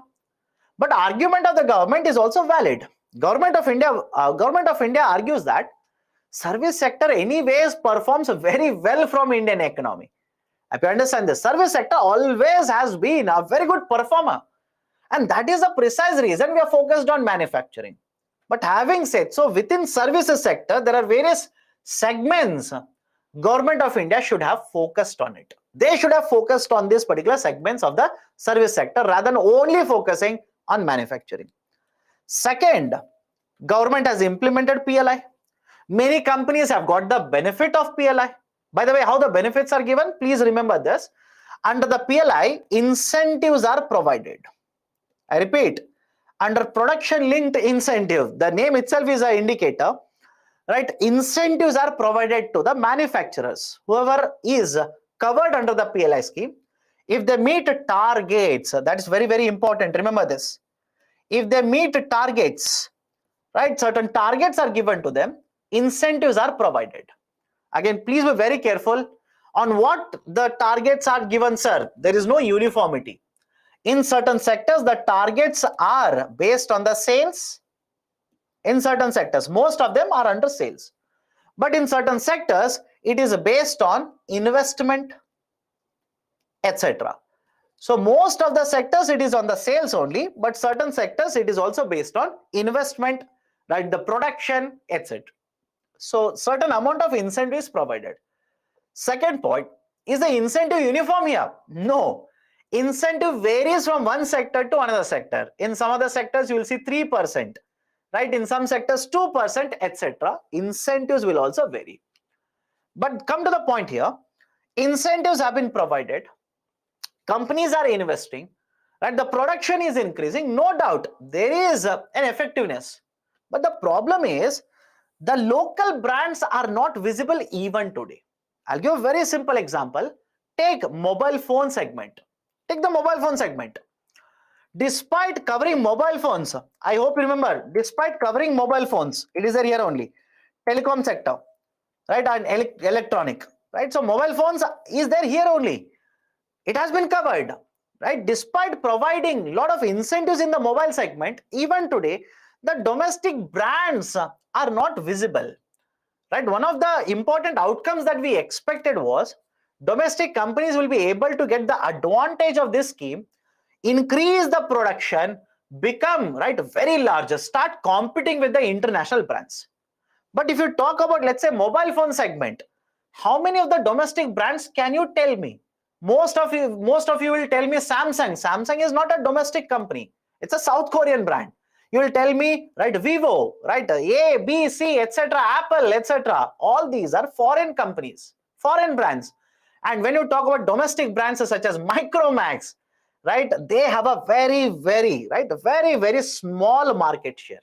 But argument of the government is also valid. Government of India argues that service sector anyways performs very well from Indian economy. If you understand, the service sector always has been a very good performer. And that is the precise reason we are focused on manufacturing. But having said so, within services sector, there are various segments. Government of India should have focused on it. They should have focused on these particular segments of the service sector rather than only focusing on manufacturing. Second, government has implemented PLI. Many companies have got the benefit of PLI. By the way, how the benefits are given, please remember this. Under the PLI, incentives are provided. I repeat, under production linked incentive, the name itself is an indicator, right? Incentives are provided to the manufacturers, whoever is covered under the PLI scheme. If they meet targets, that is very, very important. Remember this. If they meet targets, right, certain targets are given to them, incentives are provided. Again, please be very careful on what the targets are given, sir. There is no uniformity. In certain sectors, the targets are based on the sales. In certain sectors, most of them are under sales. But in certain sectors, it is based on investment, etc. So most of the sectors, it is on the sales only, but certain sectors, it is also based on investment, right, the production, etc. So certain amount of incentive is provided. Second point, is the incentive uniform here? No. Incentive varies from one sector to another sector. In some other sectors, you will see 3%, right? In some sectors, 2%, etc. Incentives will also vary. But come to the point here, incentives have been provided. companies are investing, right? The production is increasing. No doubt there is an effectiveness. But the problem is the local brands are not visible even today. I'll give a very simple example. Take mobile phone segment. Take the mobile phone segment. Despite covering mobile phones, I hope you remember, despite covering mobile phones, it is there here only. Telecom sector, right? And electronic, right? So mobile phones is there here only. It has been covered, right? Despite providing a lot of incentives in the mobile segment, even today, the domestic brands are not visible, right? One of the important outcomes that we expected was domestic companies will be able to get the advantage of this scheme, increase the production, become, right, very large, start competing with the international brands. But if you talk about, let's say, mobile phone segment, how many of the domestic brands can you tell me? Most of you will tell me Samsung. Samsung is not a domestic company. It's a South Korean brand. You will tell me, right, Vivo, right, A, B, C, etc., Apple, etc. All these are foreign companies, foreign brands. And when you talk about domestic brands such as Micromax, right, they have a very small market share.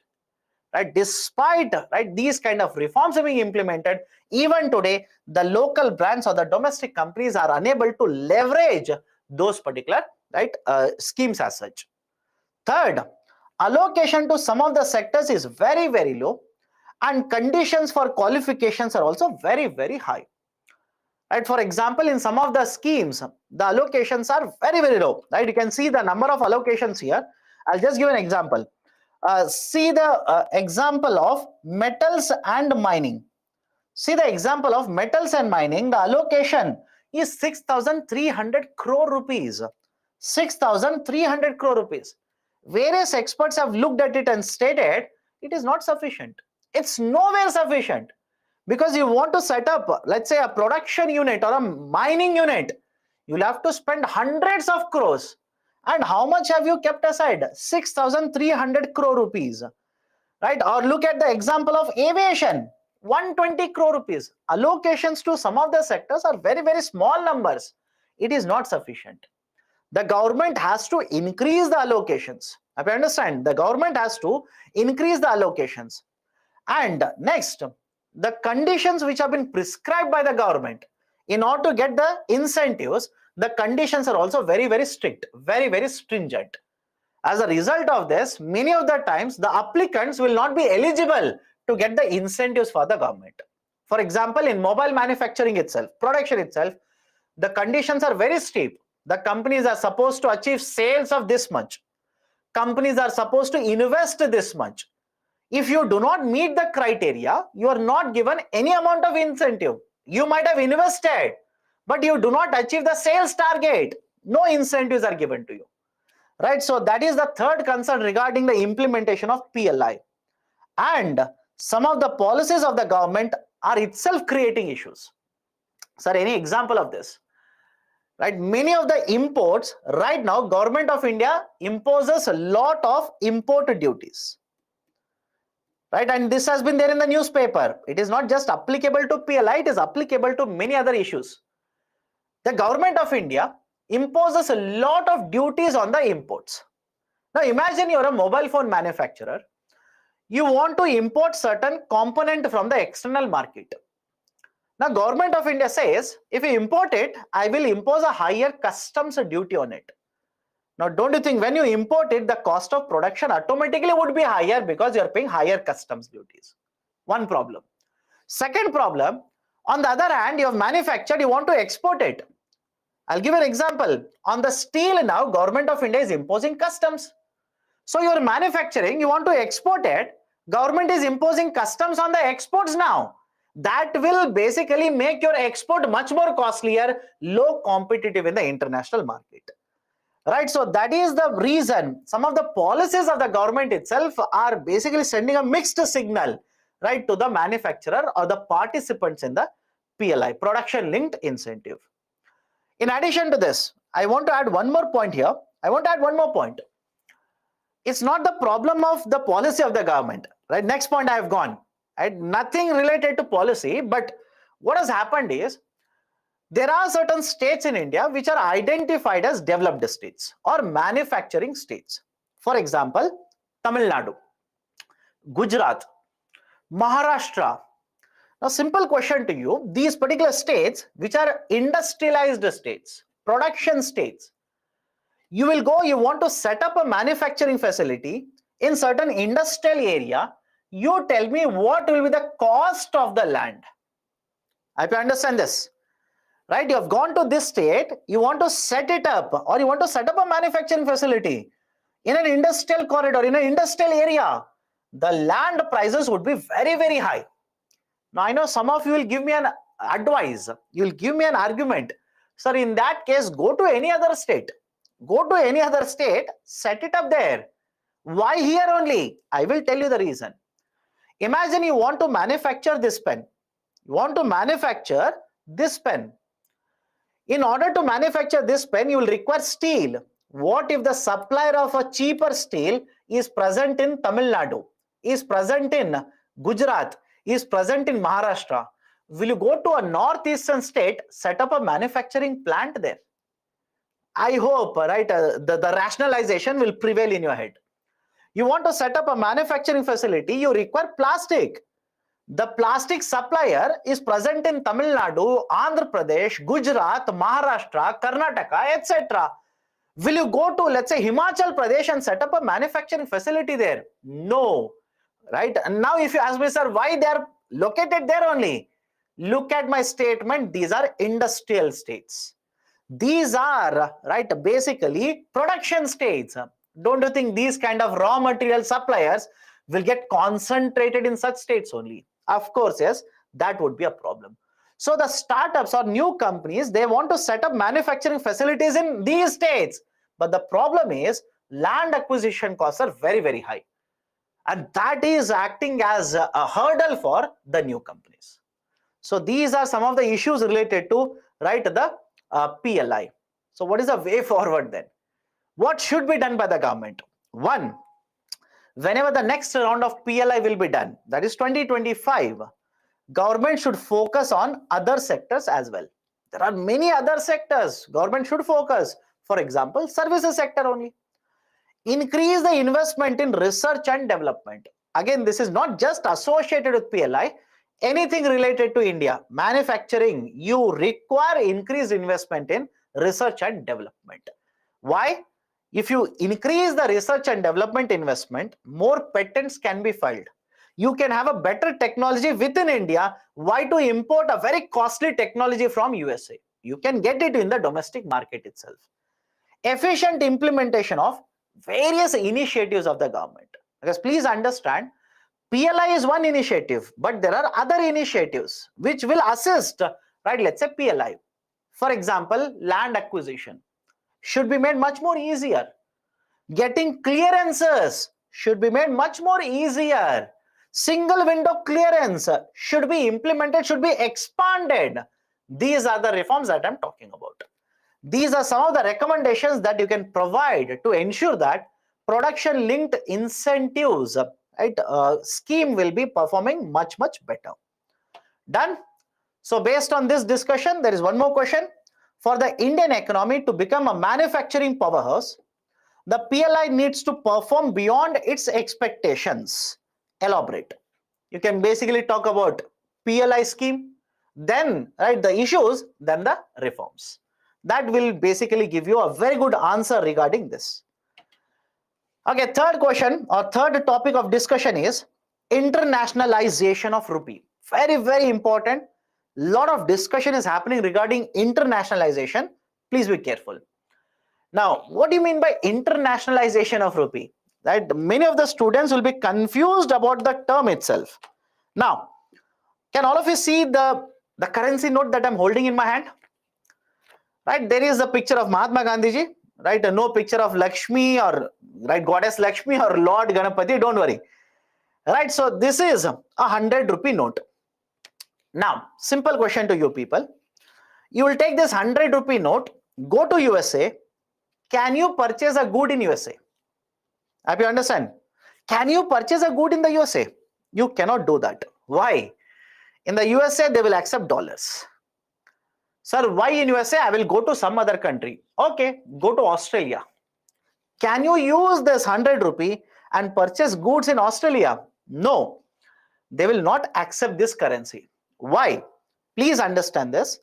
Right, despite, right, these kind of reforms being implemented, even today the local brands or the domestic companies are unable to leverage those particular, right, schemes as such. Third, allocation to some of the sectors is very low, and conditions for qualifications are also very high. Right, for example, in some of the schemes the allocations are very low, right? You can see the number of allocations here. I'll just give an example. See the example of metals and mining. See the example of metals and mining. The allocation is 6,300 crore rupees. 6,300 crore rupees. Various experts have looked at it and stated it is not sufficient. It's nowhere sufficient, because you want to set up, let's say, a production unit or a mining unit, you'll have to spend hundreds of crores. And how much have you kept aside? 6,300 crore rupees, right? Or look at the example of aviation, 120 crore rupees. Allocations to some of the sectors are very small numbers. It is not sufficient. The government has to increase the allocations. I understand, the government has to increase the allocations. And next, the conditions which have been prescribed by the government in order to get the incentives, the conditions are also very strict, very stringent. As a result of this, many of the times the applicants will not be eligible to get the incentives for the government. For example, in mobile manufacturing itself, production itself, the conditions are very steep. The companies are supposed to achieve sales of this much. Companies are supposed to invest this much. If you do not meet the criteria, you are not given any amount of incentive. You might have invested, but you do not achieve the sales target. No incentives are given to you. Right? So that is the third concern regarding the implementation of PLI. And some of the policies of the government are itself creating issues. Sir, any example of this? Right, many of the imports right now, Government of India imposes a lot of import duties. Right, and this has been there in the newspaper. It is not just applicable to PLI, it is applicable to many other issues. The Government of India imposes a lot of duties on the imports. Now imagine you're a mobile phone manufacturer. You want to import certain component from the external market. Now Government of India says, if you import it, I will impose a higher customs duty on it. Now don't you think when you import it, the cost of production automatically would be higher because you're paying higher customs duties? One problem. Second problem, on the other hand, you have manufactured, you want to export it. I'll give an example. On the steel now, Government of India is imposing customs. So you're manufacturing, you want to export it, government is imposing customs on the exports now. That will basically make your export much more costlier, low competitive in the international market. Right, so that is the reason some of the policies of the government itself are basically sending a mixed signal, right, to the manufacturer or the participants in the PLI, production linked incentive. In addition to this, I want to add one more point here. It's not the problem of the policy of the government, right? Next point I have gone, right? Nothing related to policy, but what has happened is There are certain states in India which are identified as developed states or manufacturing states. For example, Tamil Nadu, Gujarat, Maharashtra. Now, simple question to you, these particular states which are industrialized states, production states, you will go, you want to set up a manufacturing facility in certain industrial area, you tell me what will be the cost of the land. I hope you understand this. Right, you have gone to this state, you want to set it up, or you want to set up a manufacturing facility in an industrial corridor, in an industrial area. The land prices would be very, very high. Now, I know some of you will give me an advice, you will give me an argument. Sir, in that case, go to any other state. Go to any other state, set it up there. Why here only? I will tell you the reason. Imagine you want to manufacture this pen. You want to manufacture this pen. In order to manufacture this pen, you will require steel. What if the supplier of a cheaper steel is present in Tamil Nadu, is present in Gujarat, is present in Maharashtra? Will you go to a northeastern state, set up a manufacturing plant there? I hope, right, the rationalization will prevail in your head. You want to set up a manufacturing facility, you require plastic. The plastic supplier is present in Tamil Nadu, Andhra Pradesh, Gujarat, Maharashtra, Karnataka, etc. Will you go to, let's say, Himachal Pradesh and set up a manufacturing facility there? No. Right? And now if you ask me, sir, why they are located there only? Look at my statement. These are industrial states. These are, right, basically production states. Don't you think these kind of raw material suppliers will get concentrated in such states only? Of course, yes, that would be a problem. So the startups or new companies, they want to set up manufacturing facilities in these states. But the problem is land acquisition costs are very, very high. And that is acting as a hurdle for the new companies. So these are some of the issues related to, right, the PLI. So what is the way forward then? What should be done by the government? One, whenever the next round of PLI will be done, that is 2025, government should focus on other sectors as well. There are many other sectors government should focus. For example, services sector only. Increase the investment in research and development. Again, this is not just associated with PLI. Anything related to India, manufacturing, you require increased investment in research and development. Why? If you increase the research and development investment, more patents can be filed. You can have a better technology within India. Why to import a very costly technology from USA? You can get it in the domestic market itself. Efficient implementation of various initiatives of the government. Because please understand, PLI is one initiative, but there are other initiatives which will assist, right? Let's say PLI. For example, land acquisition should be made much more easier. Getting clearances should be made much more easier. Single window clearance should be implemented, should be expanded. These are the reforms that I'm talking about. These are some of the recommendations that you can provide to ensure that production linked incentives, right, scheme will be performing much, much better. Done? So based on this discussion, there is one more question. For the Indian economy to become a manufacturing powerhouse, the PLI needs to perform beyond its expectations. Elaborate. You can basically talk about PLI scheme, then, right, the issues, then the reforms. That will basically give you a very good answer regarding this. Okay, third question or third topic of discussion is internationalization of rupee. Very, very important. Lot of discussion is happening regarding internationalization. Please be careful. Now, what do you mean by internationalization of rupee? Right? Many of the students will be confused about the term itself. Now, can all of you see the currency note that I'm holding in my hand? Right? There is a picture of Mahatma Gandhiji, right? No picture of Lakshmi or, right, Goddess Lakshmi or Lord Ganapati. Don't worry. Right? So this is a 100 rupee note. Now, simple question to you people. You will take this 100 rupee note, go to USA. Can you purchase a good in USA? I hope you understand. Can you purchase a good in the USA? You cannot do that. Why? In the USA, they will accept dollars. Sir, why in USA? I will go to some other country. Okay, go to Australia. Can you use this 100 rupee and purchase goods in Australia? No, they will not accept this currency. Why? Please understand this.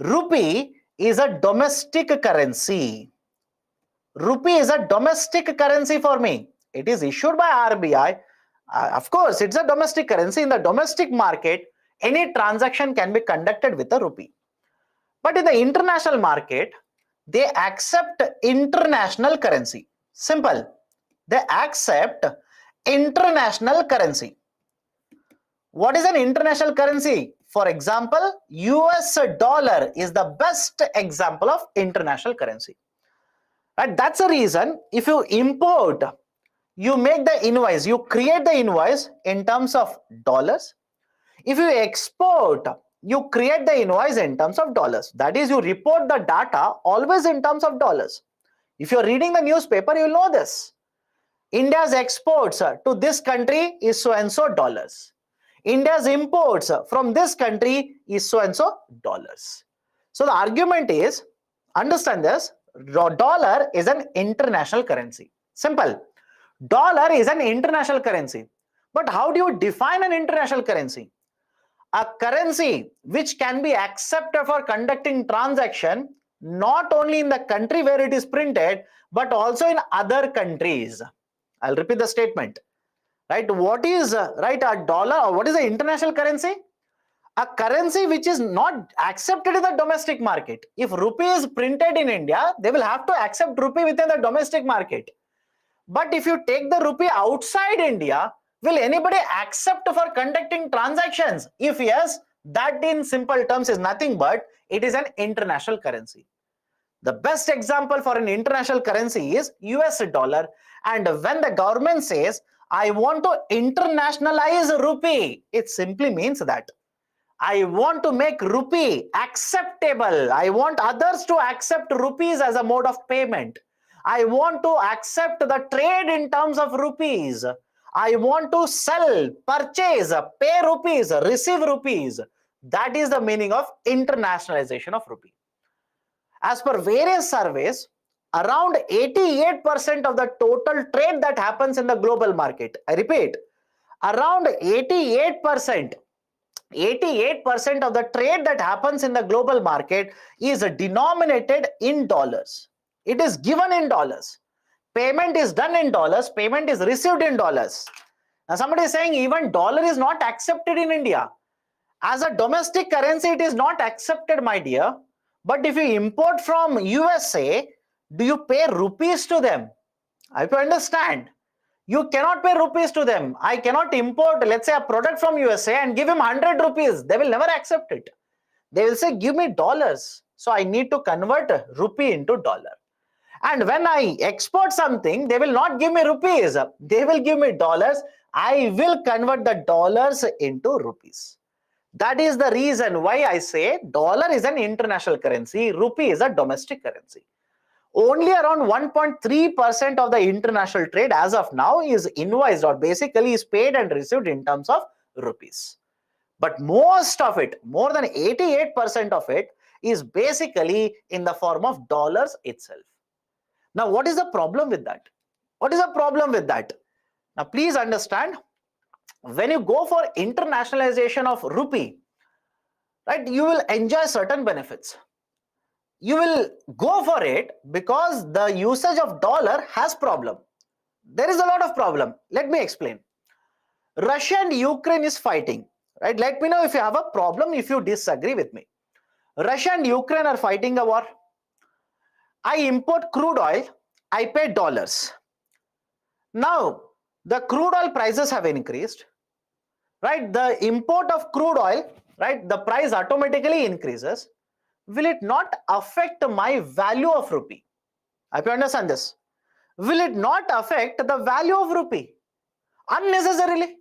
Rupee is a domestic currency. Rupee is a domestic currency for me. It is issued by RBI. Of course, it's a domestic currency. In the domestic market, any transaction can be conducted with a rupee. But in the international market, they accept international currency. Simple. They accept international currency. What is an international currency? For example, US dollar is the best example of international currency. Right? That's the reason if you import, you make the invoice, you create the invoice in terms of dollars. If you export, you create the invoice in terms of dollars. That is, you report the data always in terms of dollars. If you're reading the newspaper, you'll know this. India's exports to this country is so and so dollars. India's imports from this country is so and so dollars. So the argument is, understand this, dollar is an international currency. Simple. Dollar is an international currency. But how do you define an international currency? A currency which can be accepted for conducting transaction not only in the country where it is printed, but also in other countries. I'll repeat the statement. Right? What is right a dollar, or what is the international currency? A currency which is not accepted in the domestic market. If rupee is printed in India, they will have to accept rupee within the domestic market. But if you take the rupee outside India, will anybody accept for conducting transactions? If yes, that in simple terms is nothing but it is an international currency. The best example for an international currency is US dollar. And when the government says, I want to internationalize rupee, it simply means that I want to make rupee acceptable. I want others to accept rupees as a mode of payment. I want to accept the trade in terms of rupees. I want to sell, purchase, pay rupees, receive rupees. That is the meaning of internationalization of rupee. As per various surveys, around 88% of the total trade that happens in the global market, I repeat, around 88% of the trade that happens in the global market is denominated in dollars. It is given in dollars. Payment is done in dollars. Payment is received in dollars. Now somebody is saying even dollar is not accepted in India. As a domestic currency, it is not accepted, my dear. But if you import from USA, do you pay rupees to them? I hope you understand. You cannot pay rupees to them. I cannot import, let's say, a product from USA and give him 100 rupees. They will never accept it. They will say, give me dollars. So I need to convert rupee into dollar. And when I export something, they will not give me rupees. They will give me dollars. I will convert the dollars into rupees. That is the reason why I say dollar is an international currency. Rupee is a domestic currency. Only around 1.3% of the international trade as of now is invoiced, or basically is paid and received in terms of rupees. But most of it, more than 88% of it, is basically in the form of dollars itself. Now, what is the problem with that? What is the problem with that? Now, please understand, when you go for internationalization of rupee, right, you will enjoy certain benefits. You will go for it because the usage of dollar has problem. There is a lot of problem. Let me explain. Russia and Ukraine is fighting, right? Let me know if you have a problem, if you disagree with me. Russia and Ukraine are fighting a war. I import crude oil, I pay dollars. Now, the crude oil prices have increased, right? The import of crude oil, right? The price automatically increases. Will it not affect my value of rupee? I hope you understand this. Will it not affect the value of rupee? Unnecessarily.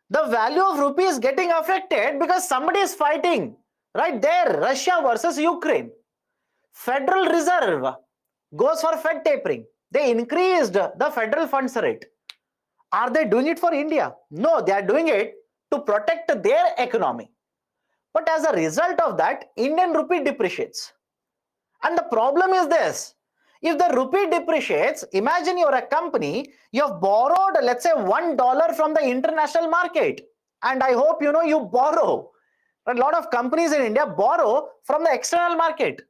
The value of rupee is getting affected because somebody is fighting, right there, Russia versus Ukraine. Federal Reserve goes for Fed tapering. They increased the federal funds rate. Are they doing it for India? No, they are doing it to protect their economy. But as a result of that, Indian rupee depreciates. And the problem is this. If the rupee depreciates, imagine you're a company, you have borrowed, let's say, $1 from the international market. And I hope you know you borrow. A lot of companies in India borrow from the external market.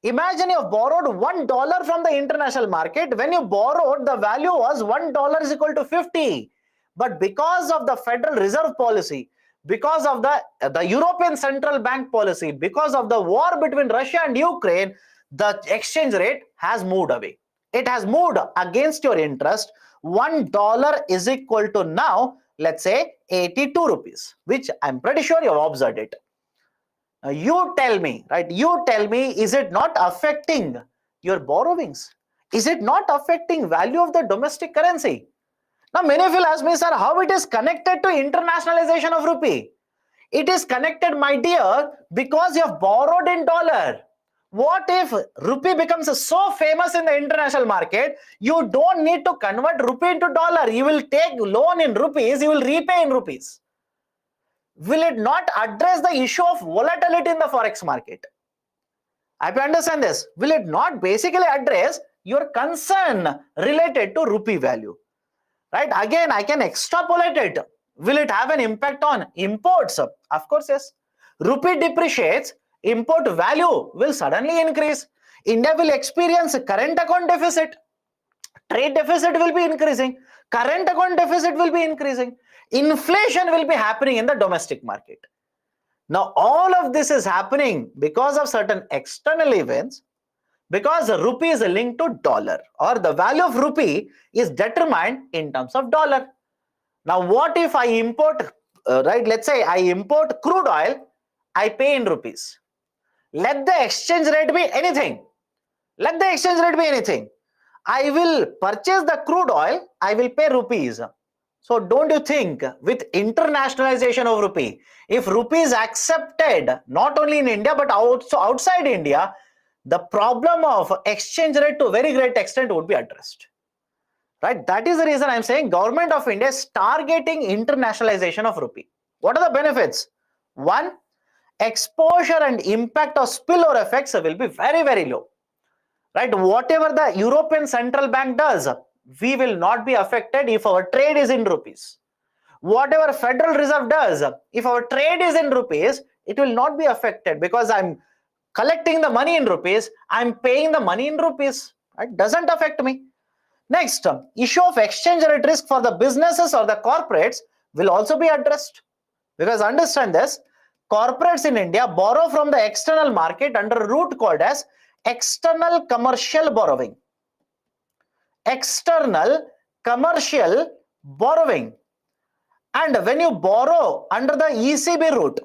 Imagine you have borrowed $1 from the international market. When you borrowed, the value was $1 is equal to 50. But because of the Federal Reserve policy, because of the European Central Bank policy, because of the war between Russia and Ukraine, the exchange rate has moved away. It has moved against your interest. $1 is equal to now, let's say, 82 rupees, which I'm pretty sure you've observed it. You tell me, right? You tell me, is it not affecting your borrowings? Is it not affecting value of the domestic currency? Now, many of you ask me, sir, how it is connected to internationalization of rupee? It is connected, my dear, because you have borrowed in dollar. What if rupee becomes so famous in the international market, you don't need to convert rupee into dollar. You will take loan in rupees, you will repay in rupees. Will it not address the issue of volatility in the forex market? I have to understand this. Will it not basically address your concern related to rupee value? Right? Again, I can extrapolate it. Will it have an impact on imports? Of course, yes. Rupee depreciates, import value will suddenly increase. India will experience a current account deficit. Trade deficit will be increasing. Current account deficit will be increasing. Inflation will be happening in the domestic market. Now, all of this is happening because of certain external events, because the rupee is linked to dollar, or the value of rupee is determined in terms of dollar. Now, what if I import, right? Let's say I import crude oil, I pay in rupees. Let the exchange rate be anything. Let the exchange rate be anything. I will purchase the crude oil, I will pay rupees. So don't you think with internationalization of rupee, if rupee is accepted not only in India but also outside India, the problem of exchange rate to a very great extent would be addressed. Right? That is the reason I'm saying Government of India is targeting internationalization of rupee. What are the benefits? One, exposure and impact of spillover effects will be very, very low. Right? Whatever the European Central Bank does, we will not be affected if our trade is in rupees. Whatever Federal Reserve does, if our trade is in rupees, it will not be affected because I'm collecting the money in rupees, I'm paying the money in rupees. It doesn't affect me. Next, issue of exchange rate risk for the businesses or the corporates will also be addressed. Because understand this, corporates in India borrow from the external market under a route called as external commercial borrowing. External commercial borrowing. And when you borrow under the ECB route,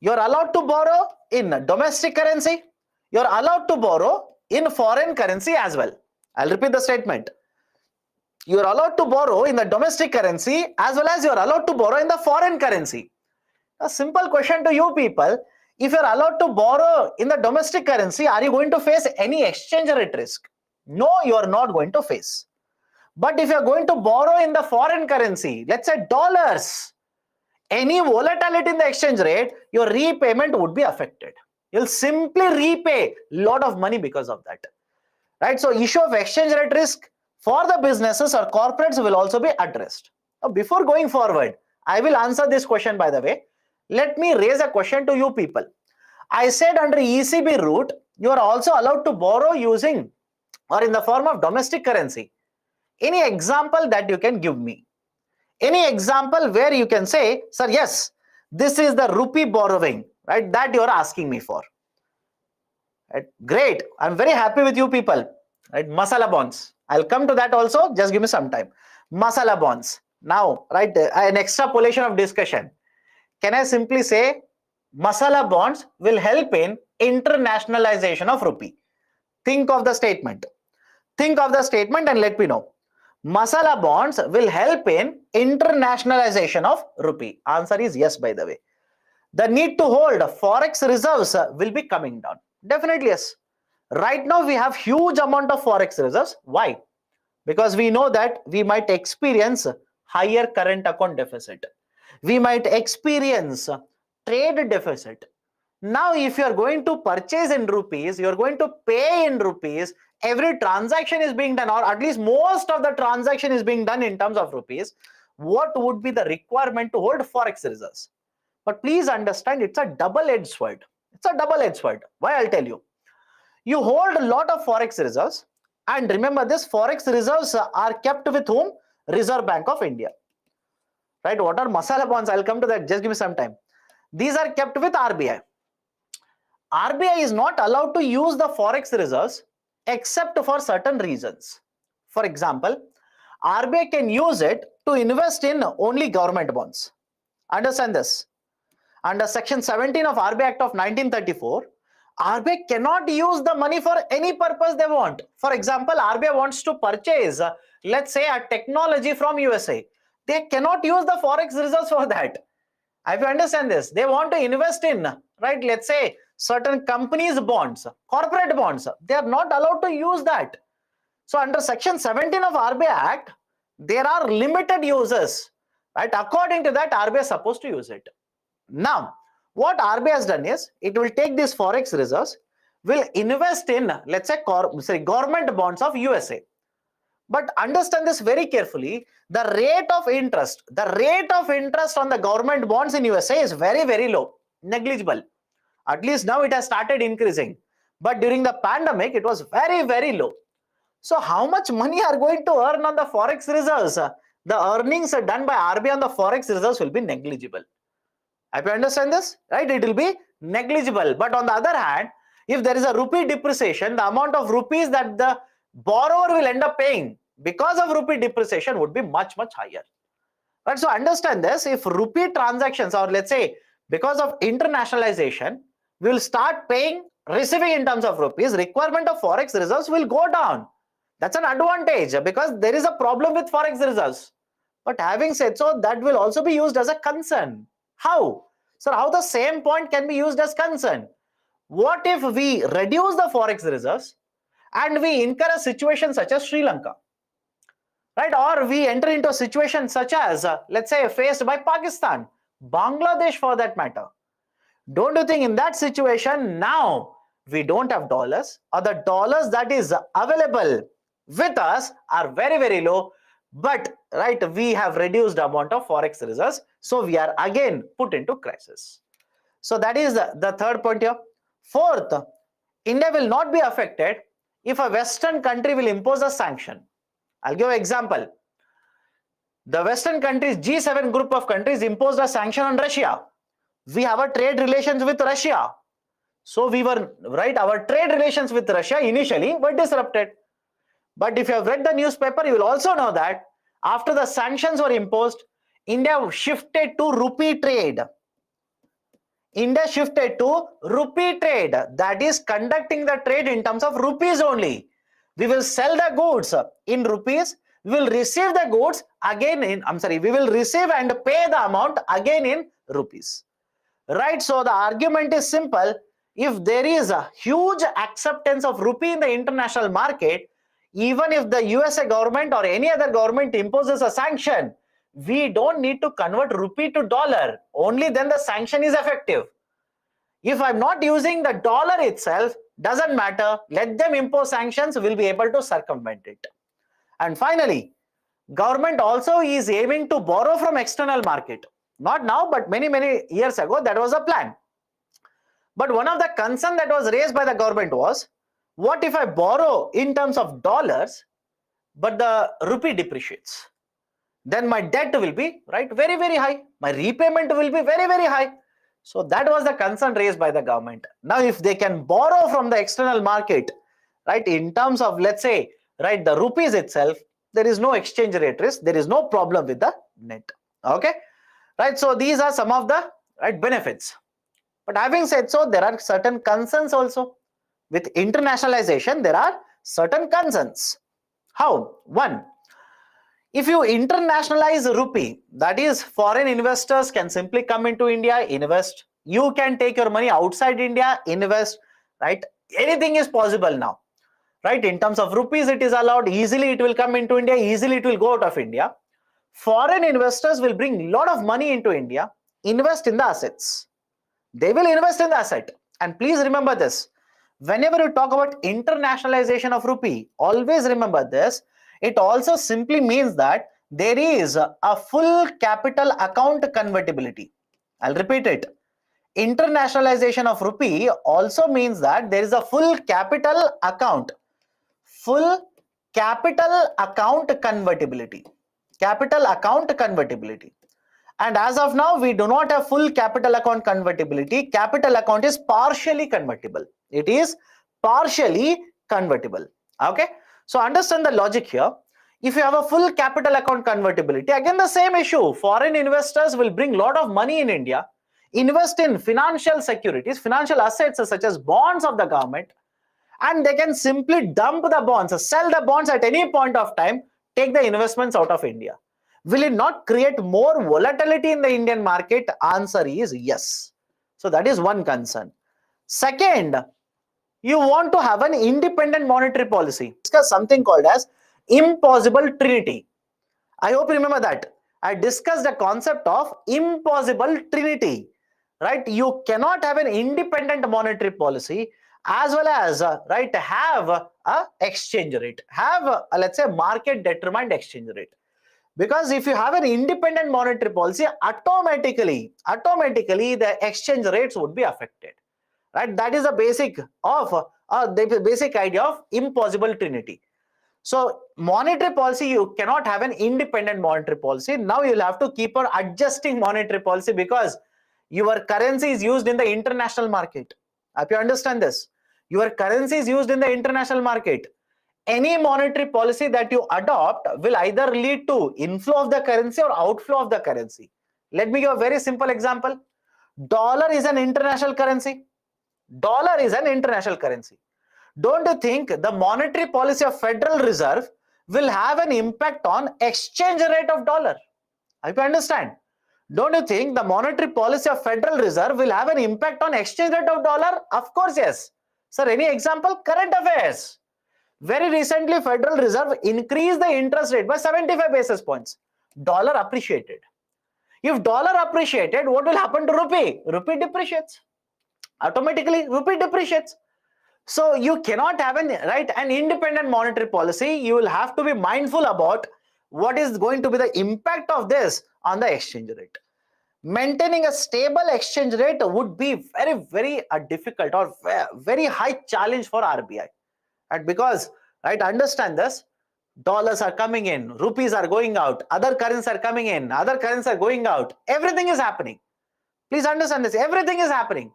you're allowed to borrow in domestic currency, you're allowed to borrow in foreign currency as well. I'll repeat the statement. You're allowed to borrow in the domestic currency as well as you're allowed to borrow in the foreign currency. A simple question to you people, if you're allowed to borrow in the domestic currency, are you going to face any exchange rate risk? No, you're not going to face. But if you're going to borrow in the foreign currency, let's say dollars, any volatility in the exchange rate, your repayment would be affected. You'll simply repay a lot of money because of that. Right? So issue of exchange rate risk for the businesses or corporates will also be addressed. Now, before going forward, I will answer this question by the way. Let me raise a question to you people. I said under ECB route, you are also allowed to borrow using or in the form of domestic currency. Any example that you can give me? Any example where you can say, sir, yes, this is the rupee borrowing, right? That you are asking me for. Right? Great. I'm very happy with you people. Right? Masala bonds. I'll come to that also. Just give me some time. Masala bonds. Now, right, an extrapolation of discussion. Can I simply say masala bonds will help in internationalization of rupee? Think of the statement. Think of the statement and let me know. Masala bonds will help in internationalization of rupee. Answer is yes, by the way. The need to hold forex reserves will be coming down. Definitely yes. Right now we have huge amount of forex reserves. Why? Because we know that we might experience higher current account deficit. We might experience trade deficit. Now, if you are going to purchase in rupees, you are going to pay in rupees, every transaction is being done, or at least most of the transaction is being done in terms of rupees, what would be the requirement to hold forex reserves? But please understand, it's a double-edged sword. It's a double-edged sword. Why? I'll tell you. You hold a lot of forex reserves, and remember this, forex reserves are kept with whom? Reserve Bank of India. Right? What are masala bonds? I'll come to that. Just give me some time. These are kept with RBI. RBI is not allowed to use the forex reserves except for certain reasons. For example, RBI can use it to invest in only government bonds. Understand this. Under Section 17 of RBI Act of 1934, RBI cannot use the money for any purpose they want. For example, RBI wants to purchase, let's say, a technology from USA. They cannot use the forex reserves for that. If you understand this, they want to invest in, right, let's say, certain companies' bonds, corporate bonds. They are not allowed to use that. So under Section 17 of RBI Act, there are limited uses, right? According to that, RBI is supposed to use it. Now, what RBI has done is, it will take these forex reserves, will invest in, let's say, government bonds of USA. But understand this very carefully, the rate of interest on the government bonds in USA is very, very low, negligible. At least now it has started increasing. But during the pandemic, it was very, very low. So how much money are going to earn on the forex reserves? The earnings done by RBI on the forex reserves will be negligible. If you understand this, right, it will be negligible. But on the other hand, if there is a rupee depreciation, the amount of rupees that the borrower will end up paying because of rupee depreciation would be much, much higher. Right? So understand this, if rupee transactions, or let's say because of internationalization, we will start receiving in terms of rupees, requirement of forex reserves will go down. That's an advantage because there is a problem with forex reserves. But having said so, that will also be used as a concern. How? So how the same point can be used as concern? What if we reduce the forex reserves and we incur a situation such as Sri Lanka, right? Or we enter into a situation such as, let's say, faced by Pakistan, Bangladesh for that matter. Don't you think in that situation, now we don't have dollars, or the dollars that is available with us are very, very low, but right, we have reduced the amount of forex reserves, so we are again put into crisis. So that is the third point here. Fourth, India will not be affected if a Western country will impose a sanction. I'll give an example. The Western countries, G7 group of countries, imposed a sanction on Russia. We have a trade relations with Russia. So we were, right, our trade relations with Russia initially were disrupted. But if you have read the newspaper, you will also know that after the sanctions were imposed, India shifted to rupee trade. India shifted to rupee trade, that is conducting the trade in terms of rupees only. We will sell the goods in rupees, we will receive the goods again in, we will receive and pay the amount again in rupees. Right, so the argument is simple. If there is a huge acceptance of rupee in the international market, even if the USA government or any other government imposes a sanction, we don't need to convert rupee to dollar. Only then the sanction is effective. If I'm not using the dollar itself, doesn't matter. Let them impose sanctions, we'll be able to circumvent it. And finally, government also is aiming to borrow from external market. Not now, but many, many years ago, that was a plan. But one of the concerns that was raised by the government was, what if I borrow in terms of dollars, but the rupee depreciates? Then my debt will be, right, very, very high. My repayment will be very, very high. So that was the concern raised by the government. Now, if they can borrow from the external market, right, in terms of, let's say, right, the rupees itself, there is no exchange rate risk. There is no problem with the net. Okay. Right, so these are some of the right benefits. But having said so, there are certain concerns also. With internationalization, there are certain concerns. How? One, if you internationalize rupee, that is, foreign investors can simply come into India, invest. You can take your money outside India, invest, right? Anything is possible now, right? In terms of rupees, it is allowed. Easily it will come into India, easily it will go out of India. Foreign investors will bring a lot of money into India, invest in the assets. They will invest in the asset. And please remember this. Whenever you talk about internationalization of rupee, always remember this. It also simply means that there is a full capital account convertibility. I'll repeat it. Internationalization of rupee also means that there is a full capital account convertibility. Capital account convertibility. And as of now, we do not have full capital account convertibility. Capital account is partially convertible. It is partially convertible. Okay. So understand the logic here. If you have a full capital account convertibility, again the same issue. Foreign investors will bring a lot of money in India, invest in financial securities, financial assets such as bonds of the government, and they can simply dump the bonds, sell the bonds at any point of time, take the investments out of India. Will it not create more volatility in the Indian market? Answer is yes. So that is one concern. Second, you want to have an independent monetary policy. Discuss something called as impossible trinity. I hope you remember that. I discussed the concept of impossible trinity. Right? You cannot have an independent monetary policy as well as right have a exchange rate, have let's say market determined exchange rate. Because if you have an independent monetary policy, automatically the exchange rates would be affected. Right? That is the basic of the basic idea of impossible trinity. So monetary policy, you cannot have an independent monetary policy. Now you'll have to keep on adjusting monetary policy because your currency is used in the international market. If you understand this, your currency is used in the international market. Any monetary policy that you adopt will either lead to inflow of the currency or outflow of the currency. Let me give a very simple example. Dollar is an international currency. Dollar is an international currency. Don't you think the monetary policy of Federal Reserve will have an impact on exchange rate of dollar? I can understand. Don't you think the monetary policy of Federal Reserve will have an impact on exchange rate of dollar? Of course, yes. Sir, any example? Current affairs. Very recently, Federal Reserve increased the interest rate by 75 basis points. Dollar appreciated. If dollar appreciated, what will happen to rupee? Rupee depreciates. Automatically, rupee depreciates. So you cannot have an independent monetary policy. You will have to be mindful about what is going to be the impact of this on the exchange rate. Maintaining a stable exchange rate would be very difficult or very high challenge for RBI. And because, understand this, dollars are coming in, rupees are going out, other currencies are coming in, other currencies are going out. Everything is happening. Please understand this. Everything is happening.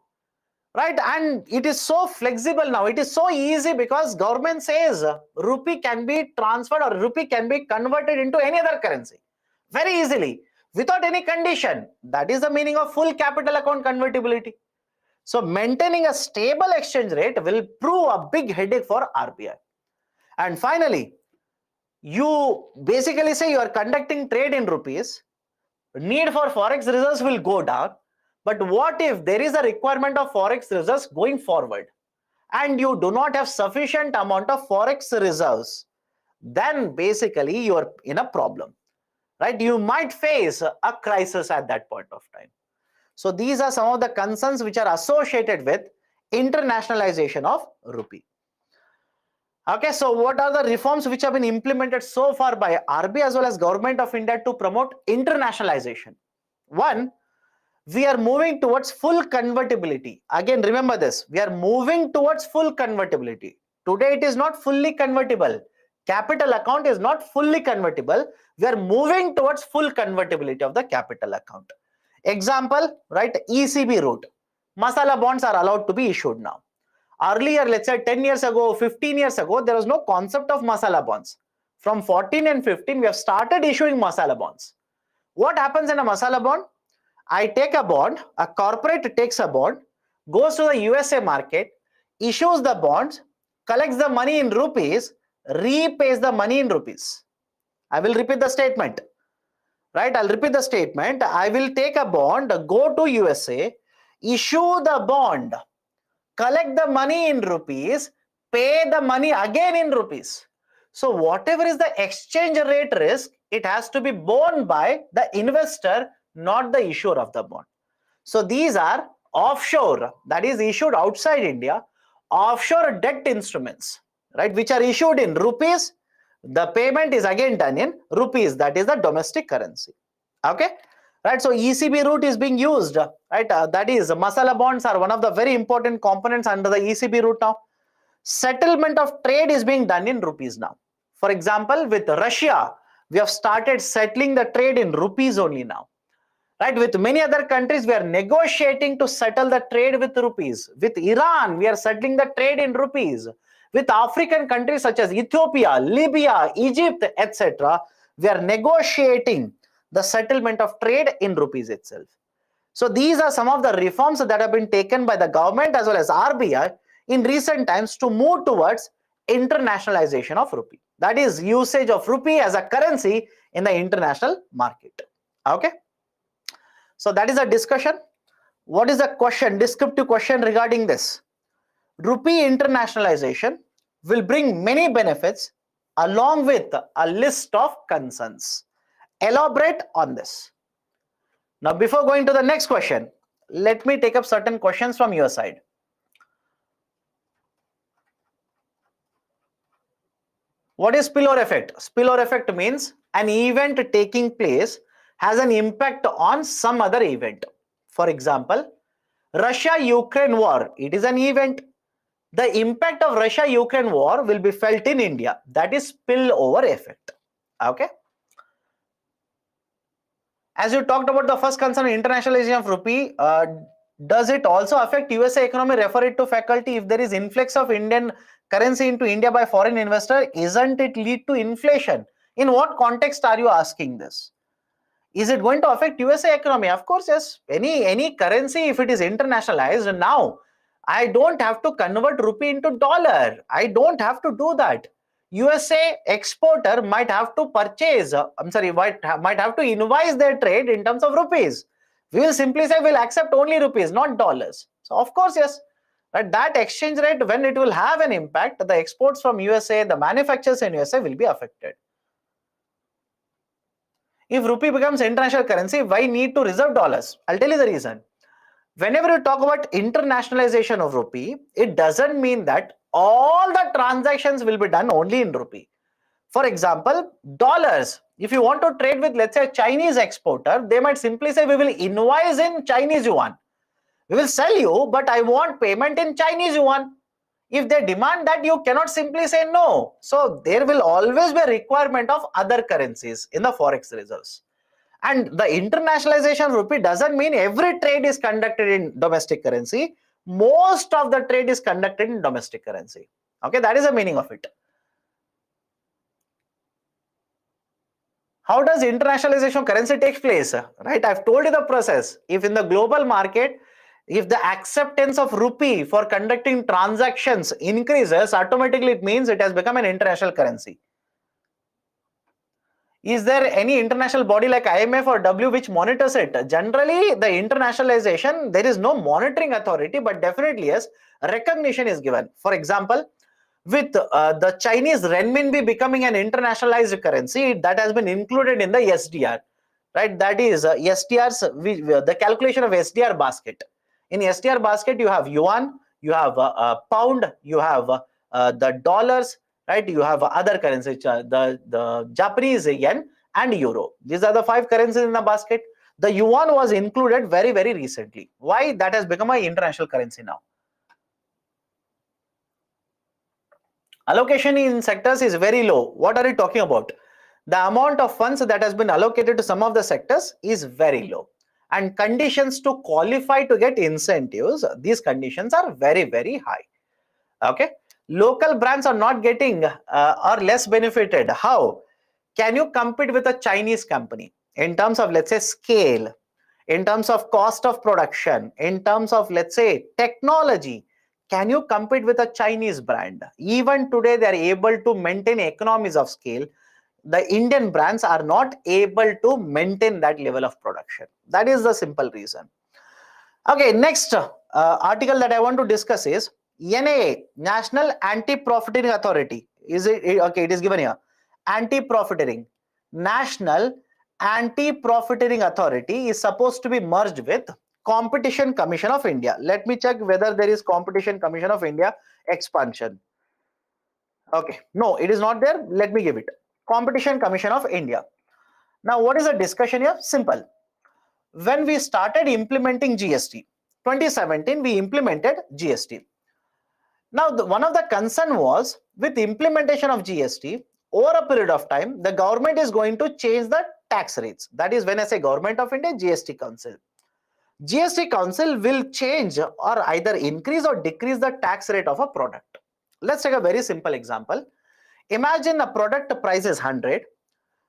Right? And it is so flexible now. It is so easy because government says rupee can be transferred or rupee can be converted into any other currency very easily without any condition. That is the meaning of full capital account convertibility. So maintaining a stable exchange rate will prove a big headache for RBI. And finally, you basically say you are conducting trade in rupees, need for forex reserves will go down. But what if there is a requirement of forex reserves going forward and you do not have sufficient amount of forex reserves? Then basically you are in a problem, right? You might face a crisis at that point of time. So these are some of the concerns which are associated with internationalization of rupee. Okay, so what are the reforms which have been implemented so far by RBI as well as Government of India to promote internationalization? One, we are moving towards full convertibility. Again, remember this, we are moving towards full convertibility. Today it is not fully convertible. Capital account is not fully convertible. We are moving towards full convertibility of the capital account. Example, right, ECB route. Masala bonds are allowed to be issued now. Earlier, let's say 10 years ago, 15 years ago, there was no concept of masala bonds. From 14 and 15, we have started issuing masala bonds. What happens in a masala bond? I take a bond, a corporate takes a bond, goes to the USA market, issues the bonds, collects the money in rupees, repays the money in rupees. I will repeat the statement. Right? I'll repeat the statement. I will take a bond, go to USA, issue the bond, collect the money in rupees, pay the money again in rupees. So whatever is the exchange rate risk, it has to be borne by the investor, not the issuer of the bond. So these are offshore, that is issued outside India, offshore debt instruments, right, which are issued in rupees, the payment is again done in rupees, that is the domestic currency. Okay, right? So ECB route is being used, right? That is, masala bonds are one of the very important components under the ECB route now. Settlement of trade is being done in rupees now. For example, with Russia, we have started settling the trade in rupees only now. Right? With many other countries, we are negotiating to settle the trade with rupees. With Iran, we are settling the trade in rupees. With African countries such as Ethiopia, Libya, Egypt, etc., we are negotiating the settlement of trade in rupees itself. So these are some of the reforms that have been taken by the government as well as RBI in recent times to move towards internationalization of rupee. That is, usage of rupee as a currency in the international market. Okay. So that is a discussion. What is the question, descriptive question regarding this? Rupee internationalization will bring many benefits along with a list of concerns. Elaborate on this. Now, before going to the next question, let me take up certain questions from your side. What is spillover effect? Spillover effect means an event taking place has an impact on some other event. For example, Russia-Ukraine war, it is an event. The impact of Russia-Ukraine war will be felt in India. That is spillover effect. Okay. As you talked about the first concern, internationalization of rupee, does it also affect USA economy? Refer it to faculty. If there is influx of Indian currency into India by foreign investor, isn't it lead to inflation? In what context are you asking this? Is it going to affect USA economy? Of course, yes. Any currency, if it is internationalized now, I don't have to convert rupee into dollar. I don't have to do that. USA exporter might have to purchase, might have to invoice their trade in terms of rupees. We will simply say we'll accept only rupees, not dollars. So of course, yes, but that exchange rate, when it will have an impact, the exports from USA, the manufacturers in USA will be affected. If rupee becomes international currency, why need to reserve dollars? I'll tell you the reason. Whenever you talk about internationalization of rupee, it doesn't mean that all the transactions will be done only in rupee. For example, dollars. If you want to trade with, let's say, a Chinese exporter, they might simply say, we will invoice in Chinese yuan. We will sell you, but I want payment in Chinese yuan. If they demand that, you cannot simply say no. So there will always be a requirement of other currencies in the forex reserves. And the internationalization of rupee doesn't mean every trade is conducted in domestic currency. Most of the trade is conducted in domestic currency. Okay, that is the meaning of it. How does internationalization of currency take place? Right, I've told you the process. If in the global market, if the acceptance of rupee for conducting transactions increases, automatically it means it has become an international currency. Is there any international body like IMF or W which monitors it? Generally, the internationalization, there is no monitoring authority, but definitely yes, recognition is given. For example, with the Chinese renminbi becoming an internationalized currency, that has been included in the SDR, right? That is SDR's, the calculation of SDR basket. In SDR basket, you have yuan, you have pound, you have the dollars, right? You have other currencies, the Japanese yen and euro. These are the 5 currencies in the basket. The yuan was included very, very recently. Why? That has become an international currency now. Allocation in sectors is very low. What are you talking about? The amount of funds that has been allocated to some of the sectors is very low. And conditions to qualify to get incentives, these conditions are very, very high. Okay. Local brands are not getting or less benefited. How? Can you compete with a Chinese company in terms of, let's say, scale, in terms of cost of production, in terms of, let's say, technology? Can you compete with a Chinese brand? Even today, they are able to maintain economies of scale. The Indian brands are not able to maintain that level of production. That is the simple reason. Okay, next article that I want to discuss is NAA, National Anti-Profiteering Authority. Is it okay? It is given here. Anti-Profiteering, National Anti-Profiteering Authority is supposed to be merged with Competition Commission of India. Let me check whether there is Competition Commission of India expansion. Okay, no, it is not there. Let me give it. Competition Commission of India. Now, what is the discussion here? Simple. When we started implementing GST, 2017, we implemented GST. Now, one of the concern was with implementation of GST, over a period of time, the government is going to change the tax rates. That is, when I say Government of India, GST Council. GST Council will change or either increase or decrease the tax rate of a product. Let's take a very simple example. Imagine a product price is 100.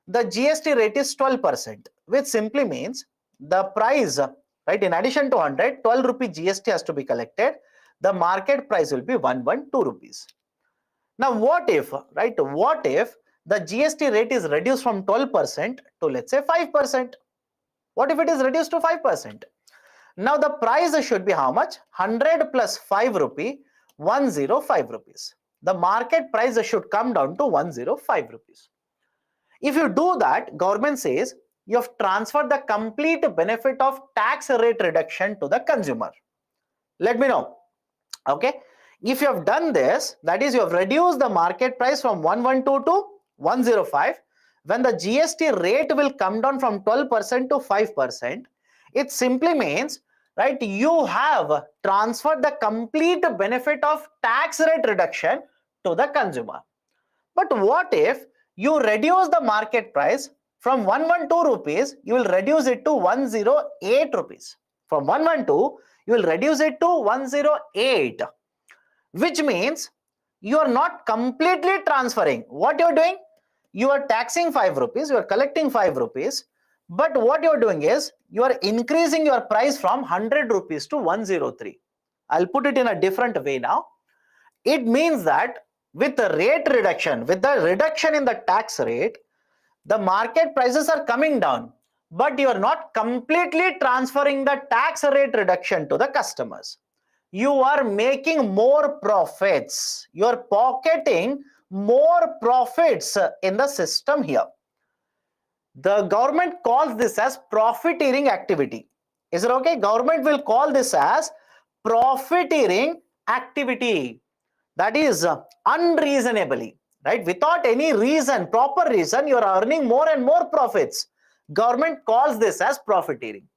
The GST rate is 12%, which simply means the price, right, in addition to 100, 12 rupee GST has to be collected. The market price will be 112 rupees. Now, what if, right, what if the GST rate is reduced from 12% to, let's say, 5%? What if it is reduced to 5%? Now, the price should be how much? 100 plus 5 rupee, 105 rupees. The market price should come down to 105 rupees. If you do that, government says you have transferred the complete benefit of tax rate reduction to the consumer. Let me know. Okay. If you have done this, that is, you have reduced the market price from 112 to 105, when the GST rate will come down from 12% to 5%, it simply means, right, you have transferred the complete benefit of tax rate reduction to the consumer. But what if you reduce the market price from 112 rupees, you will reduce it to 108 rupees. From 112, you will reduce it to 108, which means you are not completely transferring. What you are doing? You are taxing 5 rupees, you are collecting 5 rupees, but what you are doing is you are increasing your price from 100 rupees to 103. I'll put it in a different way now. It means that with the rate reduction, with the reduction in the tax rate, the market prices are coming down, but you are not completely transferring the tax rate reduction to the customers. You are making more profits. You are pocketing more profits in the system here. The government calls this as profiteering activity. Is it okay? Government will call this as profiteering activity. That is unreasonably, right? Without any reason, proper reason, you are earning more and more profits. Government calls this as profiteering.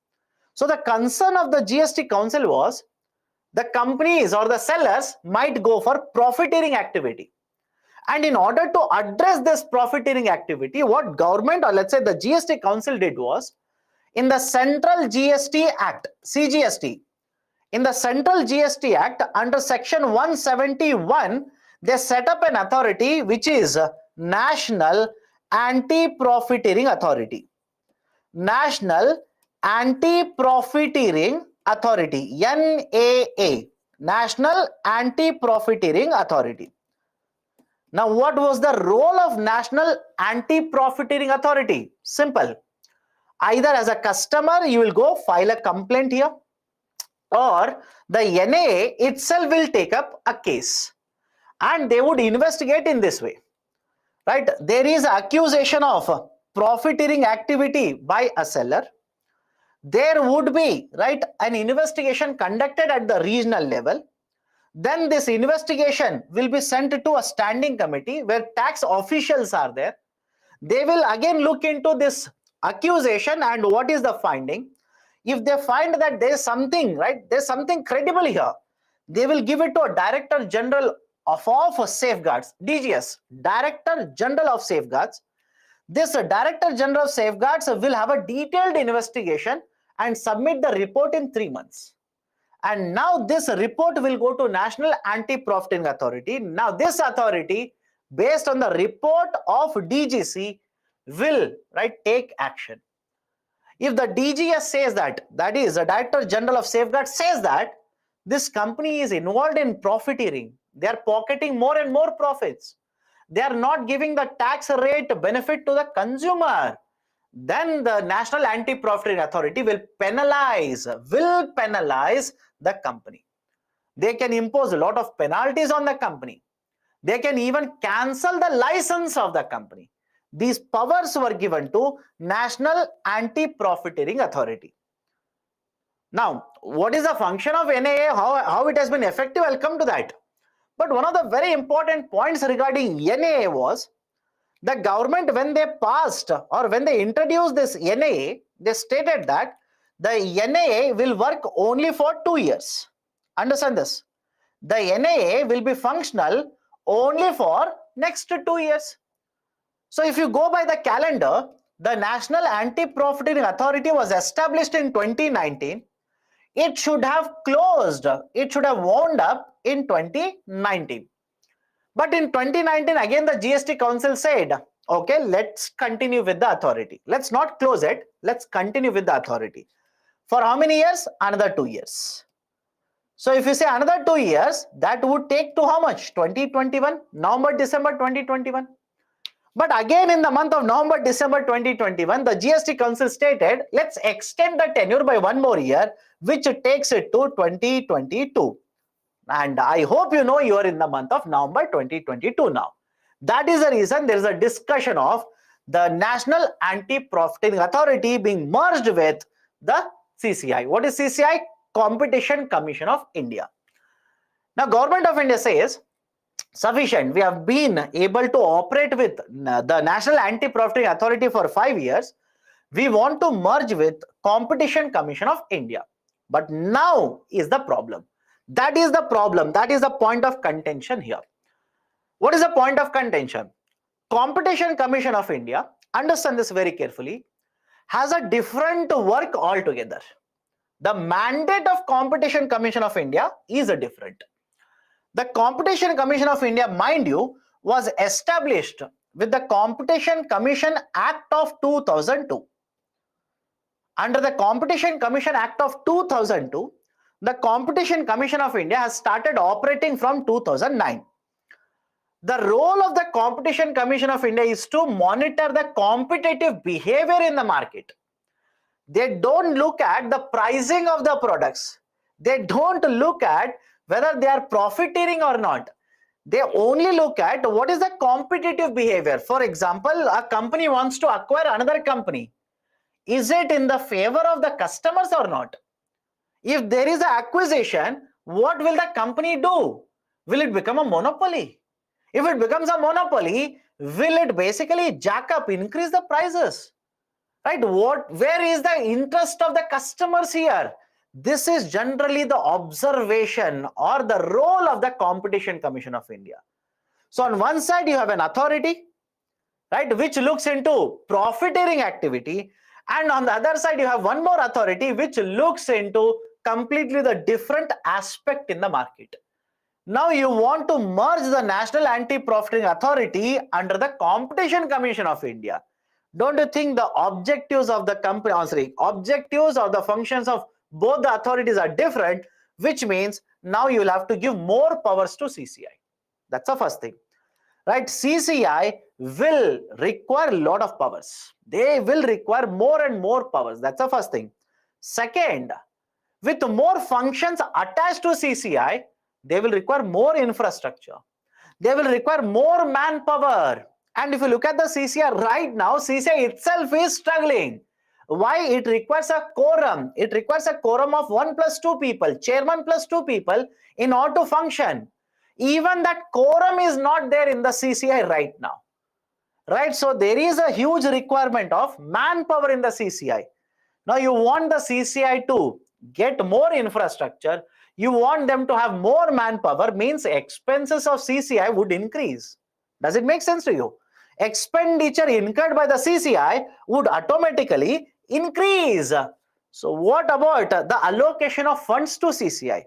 So the concern of the GST Council was the companies or the sellers might go for profiteering activity. And in order to address this profiteering activity, what government, or let's say the GST Council, did was, in the Central GST Act, CGST, in the Central GST Act, under section 171, they set up an authority which is National Anti-Profiteering Authority. National Anti-Profiteering Authority, NAA, National Anti-Profiteering Authority. Now, what was the role of National Anti-Profiteering Authority? Simple. Either as a customer, you will go file a complaint here, or the NAA itself will take up a case and they would investigate in this way. Right? There is accusation of profiteering activity by a seller. There would be, right, an investigation conducted at the regional level. Then this investigation will be sent to a standing committee where tax officials are there. They will again look into this accusation and what is the finding. If they find that there is something, right, there is something credible here, they will give it to a Director General of Safeguards, DGS, Director General of Safeguards. This Director General of Safeguards will have a detailed investigation and submit the report in 3 months. And now this report will go to National Anti-Profiteering Authority. Now this authority, based on the report of DGC, will, right, take action. If the DGS says that, that is the Director General of Safeguards says that this company is involved in profiteering, they are pocketing more and more profits, they are not giving the tax rate benefit to the consumer, then the National Anti-Profiteering Authority will penalize the company. They can impose a lot of penalties on the company. They can even cancel the license of the company. These powers were given to National Anti-Profiteering Authority. Now, what is the function of NAA, how it has been effective, I'll come to that. But one of the very important points regarding NAA was the government, when they passed or when they introduced this NAA, they stated that the NAA will work only for 2 years. Understand this. The NAA will be functional only for next 2 years. So if you go by the calendar, the National Anti-Profiteering Authority was established in 2019. It should have closed, it should have wound up in 2019. But in 2019, again, the GST Council said, okay, let's continue with the authority. Let's not close it. Let's continue with the authority. For how many years? Another 2 years. So if you say another 2 years, that would take to how much? 2021, November, December 2021. But again, in the month of November, December 2021, the GST Council stated, let's extend the tenure by 1 more year, which takes it to 2022. And I hope you know you are in the month of November 2022 now. That is the reason there is a discussion of the National Anti-Profiteering Authority being merged with the CCI. What is CCI? Competition Commission of India. Now, Government of India says, sufficient. We have been able to operate with the National Anti-Profiteering Authority for 5 years. We want to merge with Competition Commission of India. But now is the problem. That is the problem. That is the point of contention here. What is the point of contention? Competition Commission of India, understand this very carefully, has a different work altogether. The mandate of Competition Commission of India is different. The Competition Commission of India, mind you, was established with the Competition Commission Act of 2002. Under the Competition Commission Act of 2002, the Competition Commission of India has started operating from 2009. The role of the Competition Commission of India is to monitor the competitive behavior in the market. They don't look at the pricing of the products. They don't look at whether they are profiteering or not. They only look at what is the competitive behavior. For example, a company wants to acquire another company. Is it in the favor of the customers or not? If there is an acquisition, what will the company do? Will it become a monopoly? If it becomes a monopoly, will it basically jack up, increase the prices? Right? Where is the interest of the customers here? This is generally the observation or the role of the Competition Commission of India. So on one side, you have an authority, right, which looks into profiteering activity. And on the other side, you have one more authority which looks into completely the different aspect in the market. Now you want to merge the National Anti-Profiteering Authority under the Competition Commission of India. Don't you think the objectives of the company, objectives or the functions of both the authorities are different, which means now you will have to give more powers to CCI. That's the first thing, right? CCI will require a lot of powers. They will require more and more powers. That's the first thing. Second, with more functions attached to CCI, they will require more infrastructure. They will require more manpower. And if you look at the CCI right now, CCI itself is struggling. Why? It requires a quorum. It requires a quorum of 1 + 2 people, chairman plus 2 people in order to function. Even that quorum is not there in the CCI right now. Right? So there is a huge requirement of manpower in the CCI. Now you want the CCI to get more infrastructure. You want them to have more manpower, means expenses of CCI would increase. Does it make sense to you? Expenditure incurred by the CCI would automatically increase. So what about the allocation of funds to CCI?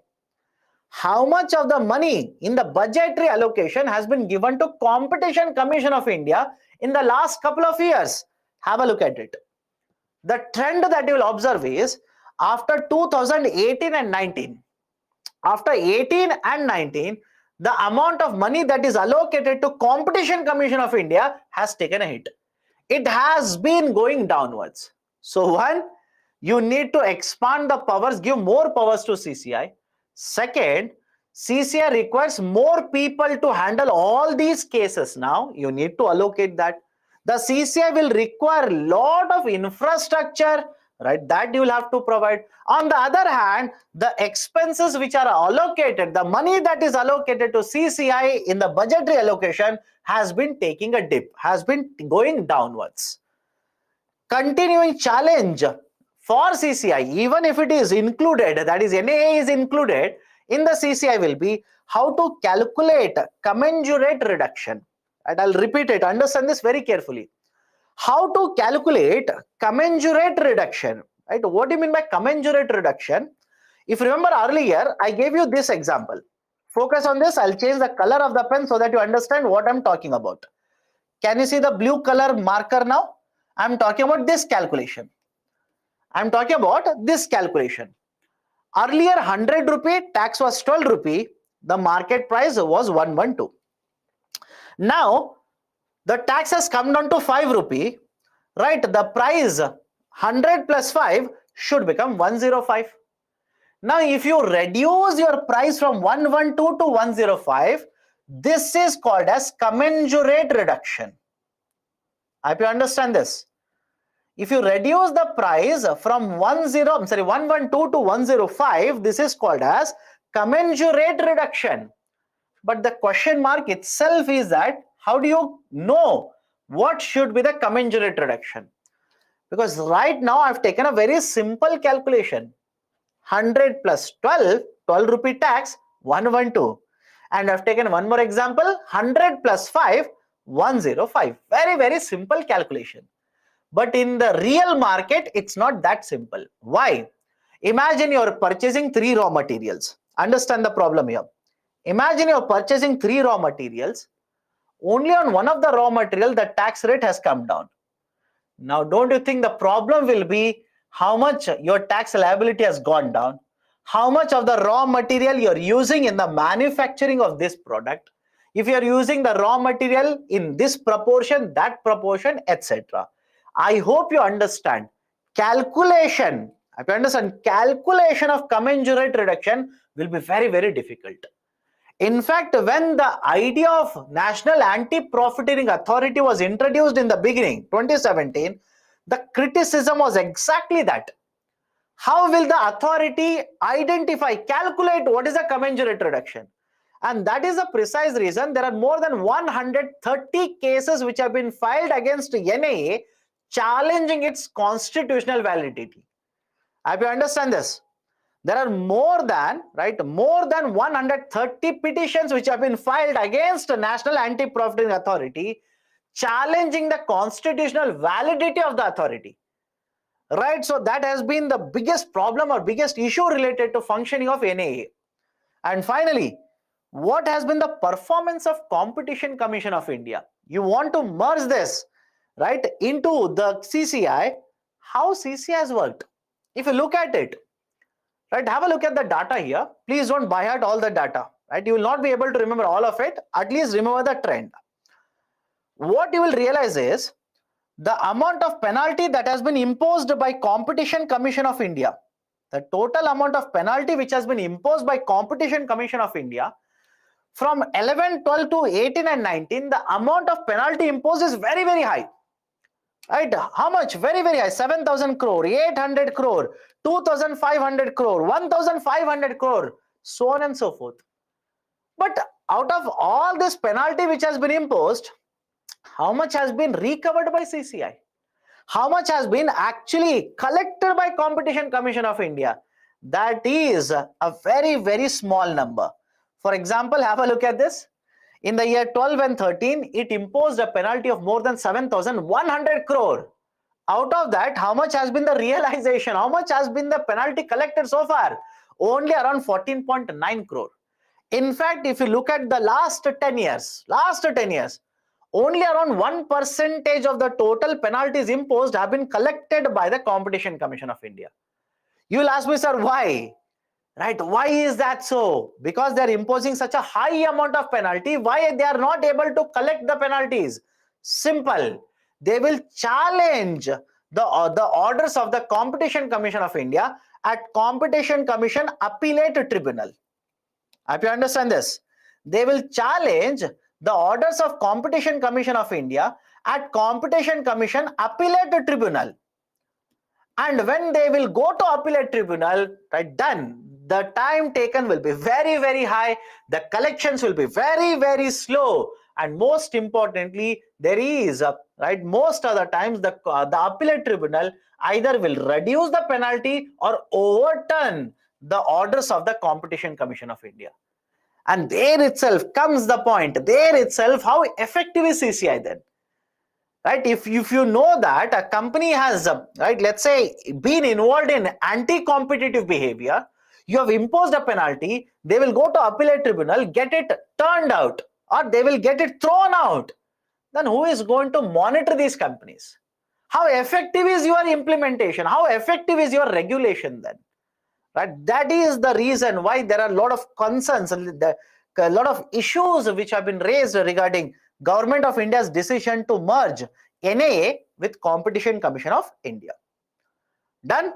How much of the money in the budgetary allocation has been given to Competition Commission of India in the last couple of years? Have a look at it. The trend that you will observe is after 2018 and 19. After 18 and 19, the amount of money that is allocated to Competition Commission of India has taken a hit. It has been going downwards. So one, you need to expand the powers, give more powers to CCI. Second, CCI requires more people to handle all these cases now. You need to allocate that. The CCI will require a lot of infrastructure, right? That you will have to provide. On the other hand, the expenses which are allocated, the money that is allocated to CCI in the budgetary allocation has been taking a dip, has been going downwards. Continuing challenge for CCI, even if it is included, that is NAA is included in the CCI, will be how to calculate commensurate reduction. And I'll repeat it, understand this very carefully. How to calculate commensurate reduction, right? What do you mean by commensurate reduction? If you remember earlier, I gave you this example. Focus on this. I'll change the color of the pen so that you understand what I'm talking about. Can you see the blue color marker now? I'm talking about this calculation. I'm talking about this calculation. Earlier 100 rupee, tax was 12 rupee. The market price was 112. Now, the tax has come down to 5 rupee, right? The price 100 plus 5 should become 105. Now, if you reduce your price from 112 to 105, this is called as commensurate reduction. I hope you understand this. If you reduce the price from 112 to 105, this is called as commensurate reduction. But the question mark itself is that how do you know what should be the commensurate reduction? Because right now I've taken a very simple calculation. 100 plus 12, 12 rupee tax, 112. And I've taken one more example, 100 plus 5, 105. Very, very simple calculation. But in the real market, it's not that simple. Why? Imagine you're purchasing 3 raw materials. Understand the problem here. Imagine you're purchasing 3 raw materials. Only on one of the raw material, the tax rate has come down. Now, don't you think the problem will be how much your tax liability has gone down? How much of the raw material you're using in the manufacturing of this product? If you're using the raw material in this proportion, that proportion, etc. I hope you understand. Calculation, if you understand, calculation of commensurate reduction will be very, very difficult. In fact, when the idea of National Anti-Profiteering Authority was introduced in the beginning, 2017, the criticism was exactly that. How will the authority identify, calculate what is a commensurate reduction? And that is the precise reason there are more than 130 cases which have been filed against NAA challenging its constitutional validity. I hope you understand this. There are more than 130 petitions which have been filed against the National Anti-Profiteering Authority challenging the constitutional validity of the authority. Right, so that has been the biggest problem or biggest issue related to functioning of NAA. And finally, what has been the performance of Competition Commission of India? You want to merge this, right, into the CCI. How CCI has worked? If you look at it, right, have a look at the data here. Please don't by heart all the data, right? You will not be able to remember all of it. At least remember the trend. What you will realize is the amount of penalty that has been imposed by Competition Commission of India, the total amount of penalty which has been imposed by Competition Commission of India from 11, 12 to 18 and 19, the amount of penalty imposed is very, very high. Right? How much? Very, very high. 7,000 crore, 800 crore, 2,500 crore, 1,500 crore, so on and so forth. But out of all this penalty which has been imposed, how much has been recovered by CCI? How much has been actually collected by Competition Commission of India? That is a very, very small number. For example, have a look at this. In the year 12 and 13, it imposed a penalty of more than 7,100 crore. Out of that, how much has been the realization? How much has been the penalty collected so far? Only around 14.9 crore. In fact, if you look at the last 10 years, only around 1% of the total penalties imposed have been collected by the Competition Commission of India. You will ask me, sir, why? Right? Why is that so? Because they are imposing such a high amount of penalty. Why they are not able to collect the penalties? Simple. They will challenge the orders of the Competition Commission of India at Competition Commission Appellate Tribunal. I hope you understand this. They will challenge the orders of Competition Commission of India at Competition Commission Appellate Tribunal. And when they will go to appellate tribunal, right, then the time taken will be very, very high. The collections will be very, very slow. And most importantly, there is, right, most of the times the appellate tribunal either will reduce the penalty or overturn the orders of the Competition Commission of India. And there itself comes the point, there itself, how effective is CCI then? Right, if you know that a company has right, let's say, been involved in anti-competitive behavior, you have imposed a penalty, they will go to appellate tribunal, get it turned out, or they will get it thrown out, then who is going to monitor these companies? How effective is your implementation? How effective is your regulation then? Right, that is the reason why there are a lot of concerns and a lot of issues which have been raised regarding Government of India's decision to merge NAA with Competition Commission of India. Done?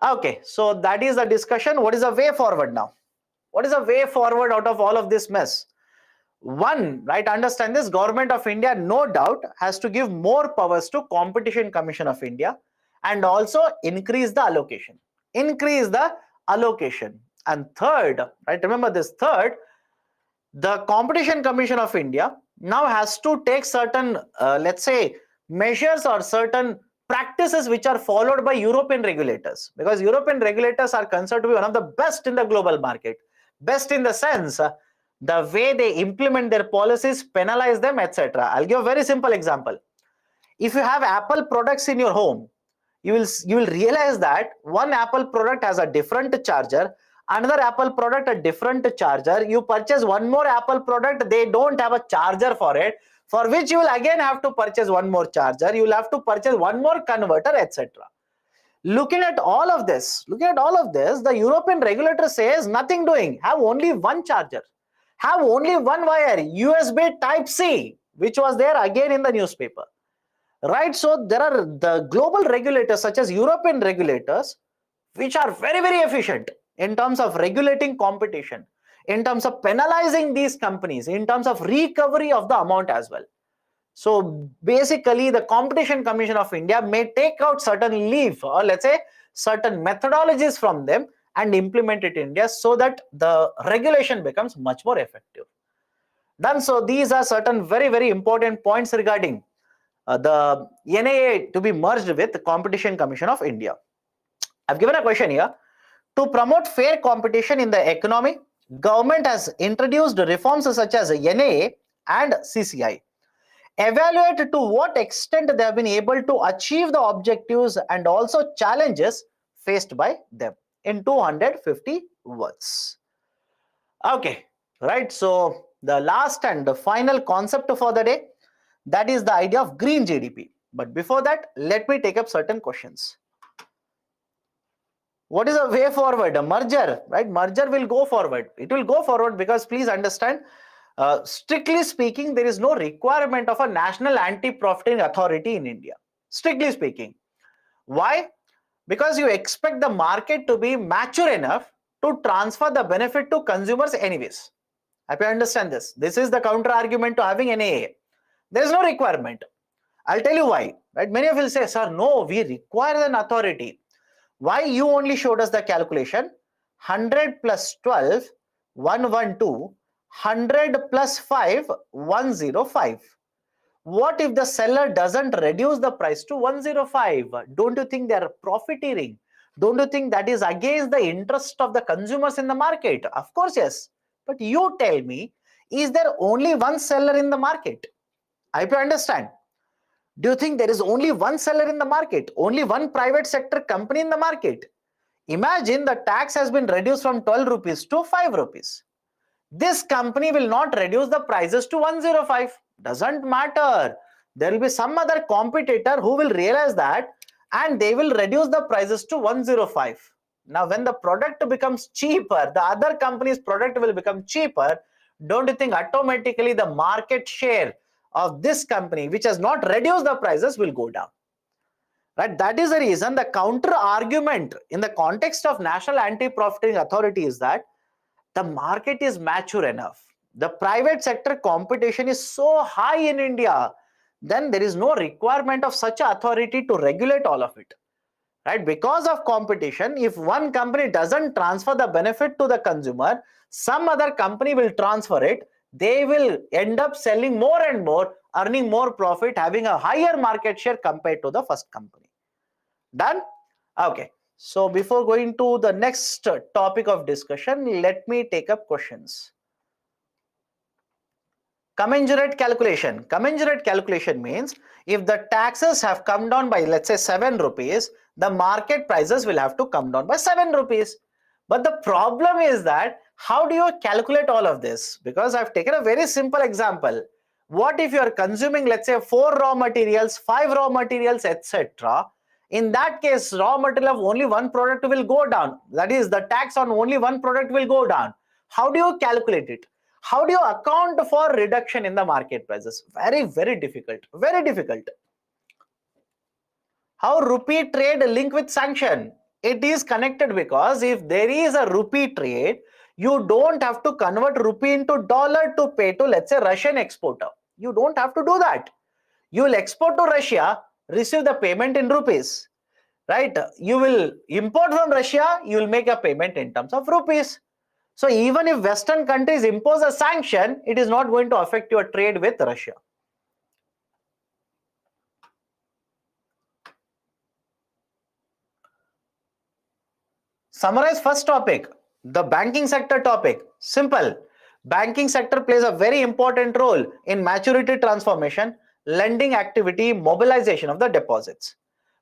Okay, so that is the discussion. What is the way forward now? What is the way forward out of all of this mess? One, right, understand this, Government of India no doubt has to give more powers to Competition Commission of India and also increase the allocation. Increase the allocation. And third, right, remember this, third, the Competition Commission of India now has to take certain, let's say, measures or certain practices which are followed by European regulators, because European regulators are considered to be one of the best in the global market. Best in the sense, the way they implement their policies, penalize them, etc. I'll give a very simple example. If you have Apple products in your home, you will realize that one Apple product has a different charger, another Apple product a different charger. You purchase one more Apple product, they don't have a charger for it, for which you will again have to purchase one more charger, you will have to purchase one more converter, etc. Looking at all of this, the European regulator says nothing doing, have only one charger, have only one wire, USB type C, which was there again in the newspaper. Right, so there are the global regulators such as European regulators, which are very, very efficient in terms of regulating competition, in terms of penalizing these companies, in terms of recovery of the amount as well. So basically, the Competition Commission of India may take out certain leaf, or let's say certain methodologies from them and implement it in India so that the regulation becomes much more effective. Done. So these are certain very, very important points regarding the NAA to be merged with the Competition Commission of India. I've given a question here. To promote fair competition in the economy, government has introduced reforms such as NAA and CCI. Evaluate to what extent they have been able to achieve the objectives and also challenges faced by them in 250 words. Okay, right. So the last and the final concept for the day, that is the idea of green GDP. But before that, let me take up certain questions. What is the way forward? A merger, right? Merger will go forward. It will go forward because please understand, strictly speaking, there is no requirement of a national anti-profiting authority in India. Strictly speaking. Why? Because you expect the market to be mature enough to transfer the benefit to consumers anyways. I understand this. This is the counter argument to having NAA. There is no requirement. I'll tell you why. Right? Many of you will say, sir, no, we require an authority. Why? You only showed us the calculation. 100 plus 12, 112, 100 plus 5, 105. What if the seller doesn't reduce the price to 105? Don't you think they are profiteering? Don't you think that is against the interest of the consumers in the market? Of course, yes. But you tell me, is there only one seller in the market? I hope you understand. Do you think there is only one seller in the market? Only one private sector company in the market? Imagine the tax has been reduced from 12 rupees to 5 rupees. This company will not reduce the prices to 105. Doesn't matter. There will be some other competitor who will realize that and they will reduce the prices to 105. Now, when the product becomes cheaper, the other company's product will become cheaper. Don't you think automatically the market share of this company, which has not reduced the prices, will go down? Right? That is the reason the counter argument in the context of National Anti-Profiting Authority is that the market is mature enough. The private sector competition is so high in India, then there is no requirement of such an authority to regulate all of it. right? Because of competition, if one company doesn't transfer the benefit to the consumer, some other company will transfer it. They will end up selling more and more, earning more profit, having a higher market share compared to the first company. Done? Okay. So before going to the next topic of discussion, let me take up questions. Commensurate calculation. Commensurate calculation means if the taxes have come down by, let's say, 7 rupees, the market prices will have to come down by 7 rupees. But the problem is that how do you calculate all of this? Because I've taken a very simple example. What if you are consuming, let's say, 4 raw materials, 5 raw materials, etc. In that case, raw material of only one product will go down. That is, the tax on only one product will go down. How do you calculate it? How do you account for reduction in the market prices? Very, very difficult. Very difficult. How rupee trade link with sanction? It is connected because if there is a rupee trade, you don't have to convert rupee into dollar to pay to, let's say, Russian exporter. You don't have to do that. You will export to Russia, receive the payment in rupees, right? You will import from Russia, you will make a payment in terms of rupees. So even if Western countries impose a sanction, it is not going to affect your trade with Russia. Summarize first topic, the banking sector topic. Simple. Banking sector plays a very important role in maturity transformation, lending activity, mobilization of the deposits.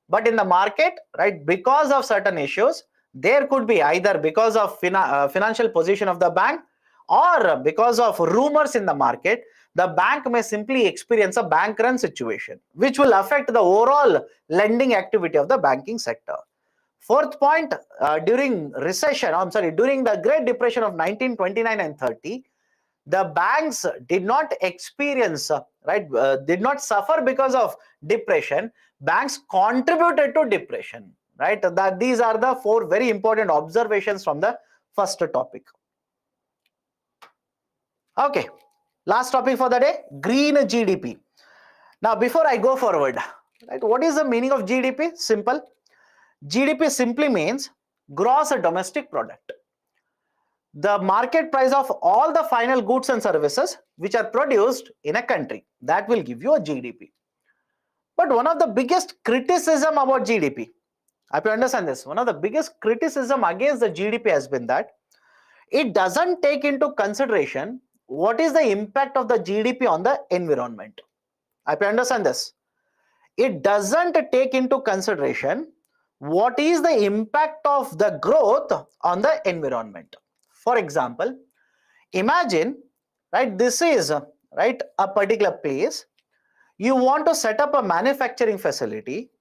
But in the market, right, because of certain issues, there could be either because of financial position of the bank or because of rumors in the market, the bank may simply experience a bank run situation, which will affect the overall lending activity of the banking sector. Fourth point, during the Great Depression of 1929 and 30, the banks did not experience, did not suffer because of depression. Banks contributed to depression, right? That these are the 4 very important observations from the first topic. Okay, last topic for the day, green GDP. Now, before I go forward, right, what is the meaning of GDP? Simple. GDP simply means gross domestic product. The market price of all the final goods and services which are produced in a country, that will give you a GDP. But one of the biggest criticism about GDP, I have to understand this, one of the biggest criticism against the GDP has been that it doesn't take into consideration what is the impact of the GDP on the environment. I have to understand this. It doesn't take into consideration what is the impact of the growth on the environment. For example, imagine, right, this is, right, a particular place. You want to set up a manufacturing facility.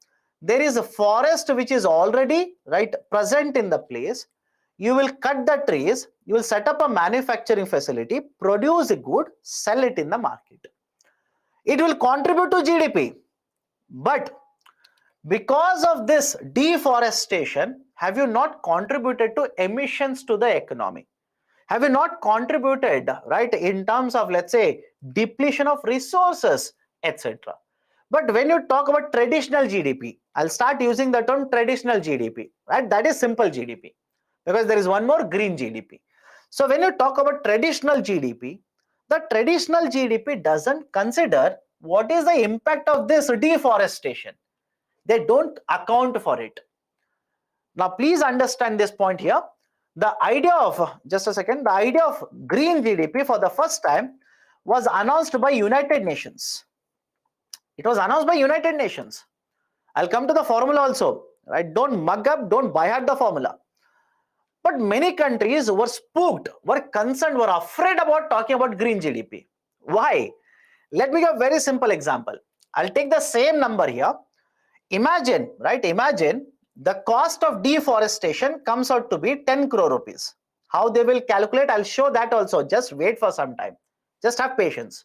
There is a forest which is already, right, present in the place. You will cut the trees, you will set up a manufacturing facility, produce a good, sell it in the market. It will contribute to GDP. But because of this deforestation, have you not contributed to emissions to the economy? Have you not contributed, right, in terms of, let's say, depletion of resources, etc. But when you talk about traditional GDP, I'll start using the term traditional GDP, right? That is simple GDP, because there is one more, green GDP. So when you talk about traditional GDP, the traditional GDP doesn't consider what is the impact of this deforestation. They don't account for it. Now, please understand this point here. The idea of, just a second, the idea of green GDP for the first time was announced by United Nations. It was announced by United Nations. I'll come to the formula also, right? Don't mug up, don't buy at the formula. But many countries were spooked, were concerned, were afraid about talking about green GDP. Why? Let me give a very simple example. I'll take the same number here. Imagine, right? Imagine the cost of deforestation comes out to be 10 crore rupees. How they will calculate, I'll show that also. Just wait for some time. Just have patience.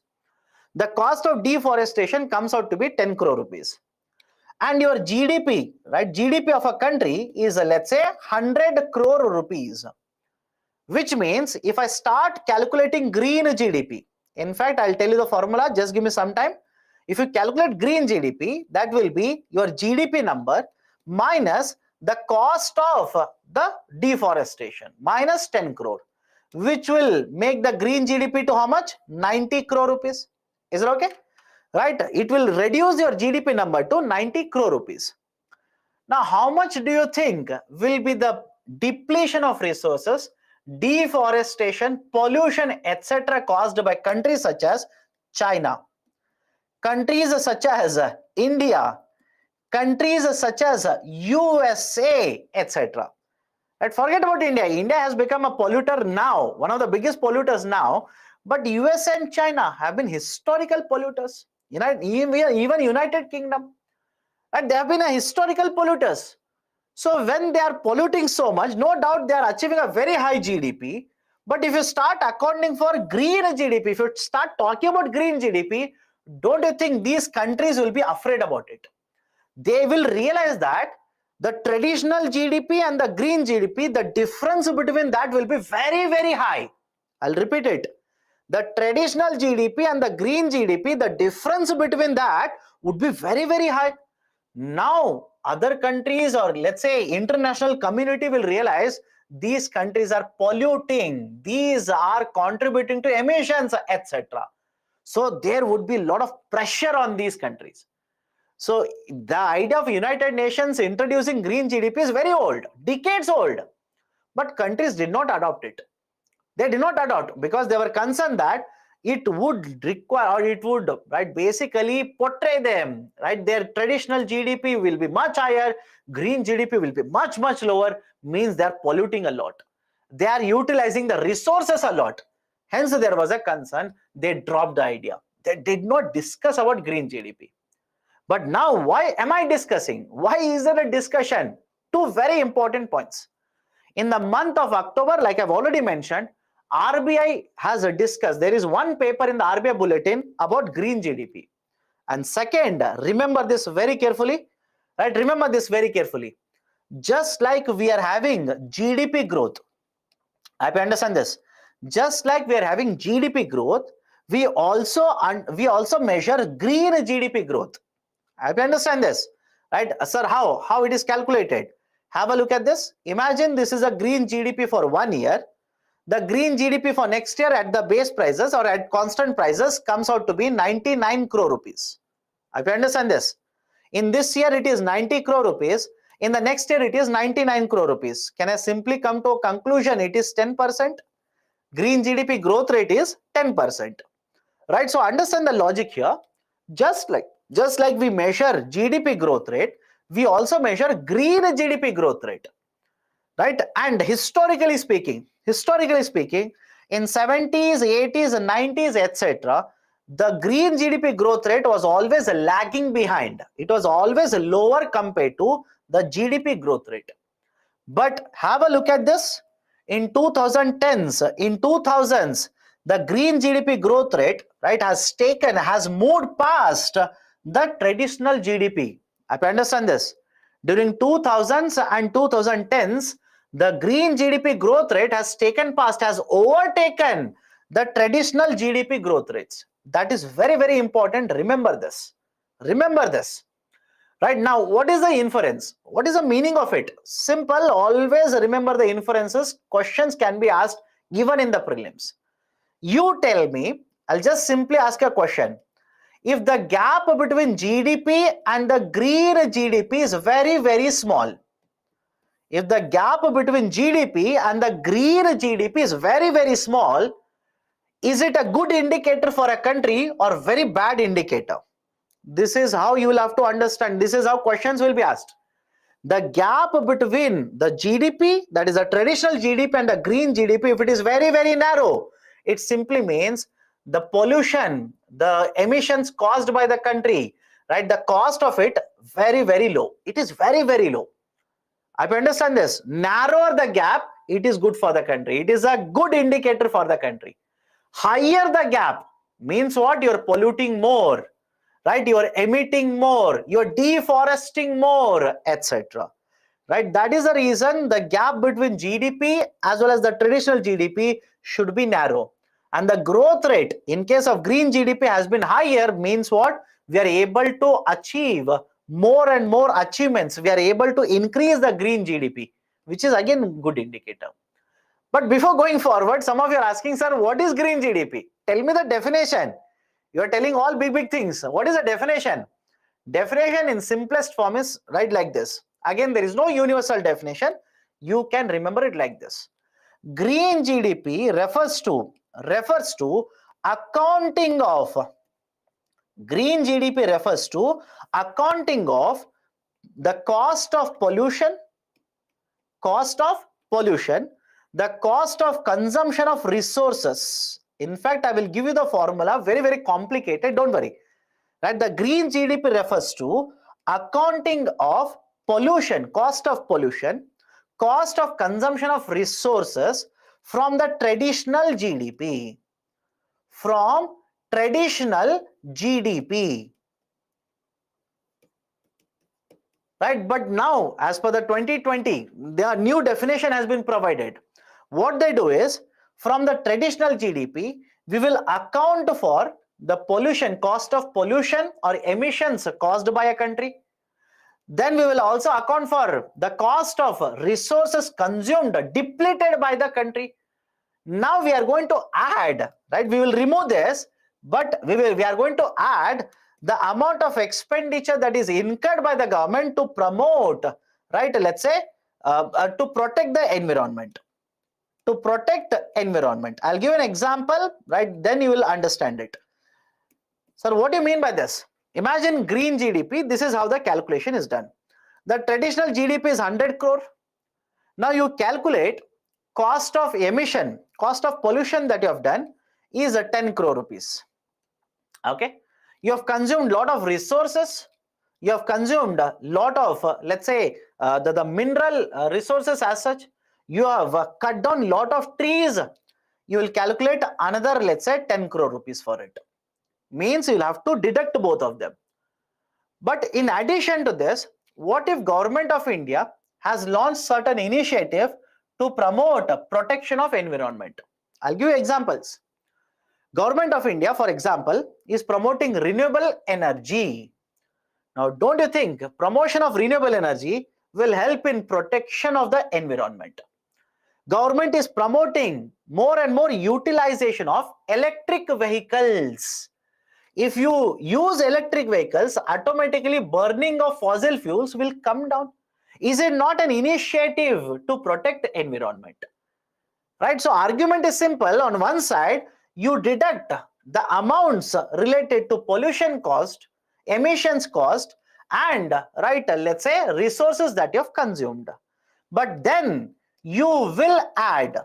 The cost of deforestation comes out to be 10 crore rupees. And your GDP, right? GDP of a country is, let's say, 100 crore rupees. Which means if I start calculating green GDP, in fact, I'll tell you the formula, just give me some time. If you calculate green GDP, that will be your GDP number minus the cost of the deforestation minus 10 crore, which will make the green GDP to how much? 90 crore rupees. Is it okay? Right? It will reduce your GDP number to 90 crore rupees. Now, how much do you think will be the depletion of resources, deforestation, pollution, etc. caused by countries such as China, countries such as India, countries such as USA, etc. Right? Forget about India. India has become a polluter now, one of the biggest polluters now. But US and China have been historical polluters. Even United Kingdom, and they have been a historical polluters. So when they are polluting so much, no doubt they are achieving a very high GDP. But if you start accounting for green GDP, if you start talking about green GDP, don't you think these countries will be afraid about it? They will realize that the traditional GDP and the green GDP, the difference between that will be very, very high. I'll repeat it. The traditional GDP and the green GDP, the difference between that would be very, very high. Now, other countries, or let's say international community, will realize these countries are polluting, these are contributing to emissions, etc. So there would be a lot of pressure on these countries. So the idea of United Nations introducing green GDP is very old, decades old, but countries did not adopt it. They did not adopt because they were concerned that it would require, or it would, right, basically portray them, right, their traditional GDP will be much higher, green GDP will be much, much lower, means they are polluting a lot. They are utilizing the resources a lot. Hence, there was a concern. They dropped the idea. They did not discuss about green GDP. But now, why am I discussing? Why is there a discussion? Two very important points. In the month of October, like I've already mentioned, RBI has discussed, there is one paper in the RBI bulletin about green GDP. And second, remember this very carefully, right? Remember this very carefully. Just like we are having GDP growth, I have to understand this. Just like we are having GDP growth, we also measure green GDP growth. I have to understand this, right? Sir, how it is calculated? Have a look at this. Imagine this is a green GDP for 1 year. The green GDP for next year at the base prices or at constant prices comes out to be 99 crore rupees. I can understand this. In this year it is 90 crore rupees. In the next year it is 99 crore rupees. Can I simply come to a conclusion? It is 10%. Green GDP growth rate is 10%. Right? So understand the logic here. Just like we measure GDP growth rate, we also measure green GDP growth rate. Right? And historically speaking, in 70s, 80s, 90s, etc., the green GDP growth rate was always lagging behind. It was always lower compared to the GDP growth rate. But have a look at this. In 2010s, in 2000s, the green GDP growth rate, right, has moved past the traditional GDP. I have to understand this. During 2000s and 2010s, the green GDP growth rate has overtaken the traditional GDP growth rates. That is very, very important. Remember this. Remember this. Right now, what is the inference? What is the meaning of it? Simple. Always remember the inferences. Questions can be asked even in the prelims. You tell me, I'll just simply ask a question. If the gap between GDP and the green GDP is very, very small, if the gap between GDP and the green GDP is very, very small, is it a good indicator for a country or very bad indicator? This is how you will have to understand. This is how questions will be asked. The gap between the GDP, that is a traditional GDP, and the green GDP, if it is very, very narrow, it simply means the pollution, the emissions caused by the country, right, the cost of it very, very low. It is very, very low. I understand this. Narrower the gap, it is good for the country. It is a good indicator for the country. Higher the gap means what? You're polluting more, right? You're emitting more, you're deforesting more, etc. Right? That is the reason the gap between GDP as well as the traditional GDP should be narrow. And the growth rate in case of green GDP has been higher means what? We are able to achieve more and more achievements, we are able to increase the green GDP, which is again good indicator. But before going forward, some of you are asking, sir, what is green GDP? Tell me the definition. You are telling all big things. What is the definition? Definition in simplest form is right like this. Again, there is no universal definition. You can remember it like this. Green GDP refers to accounting of green GDP refers to accounting of the cost of pollution, the cost of consumption of resources. In fact, I will give you the formula, very complicated, don't worry. Right? The green GDP refers to accounting of pollution, cost of consumption of resources from the traditional GDP. Right? But now, as per the 2020, the new definition has been provided. What they do is, from the traditional GDP, we will account for the pollution, cost of pollution or emissions caused by a country. Then we will also account for the cost of resources consumed, depleted by the country. Now we are going to add, right? We will remove this, but we are going to add the amount of expenditure that is incurred by the government to promote, right? Let's say to protect the environment. I'll give an example, right? Then you will understand it. Sir, what do you mean by this? Imagine green GDP. This is how the calculation is done. The traditional GDP is 100 crore. Now you calculate cost of emission, cost of pollution that you have done is 10 crore rupees. Okay. You have consumed lot of resources. You have consumed a lot of, let's say, the mineral resources as such. You have cut down lot of trees. You will calculate another, let's say, 10 crore rupees for it. Means you'll have to deduct both of them. But in addition to this, what if Government of India has launched certain initiative to promote protection of environment? I'll give you examples. Government of India, for example, is promoting renewable energy. Now, don't you think promotion of renewable energy will help in protection of the environment? Government is promoting more and more utilization of electric vehicles. If you use electric vehicles, automatically burning of fossil fuels will come down. Is it not an initiative to protect the environment? Right? So argument is simple. On one side, you deduct the amounts related to pollution cost, emissions cost, and right, let's say resources that you have consumed. But then you will add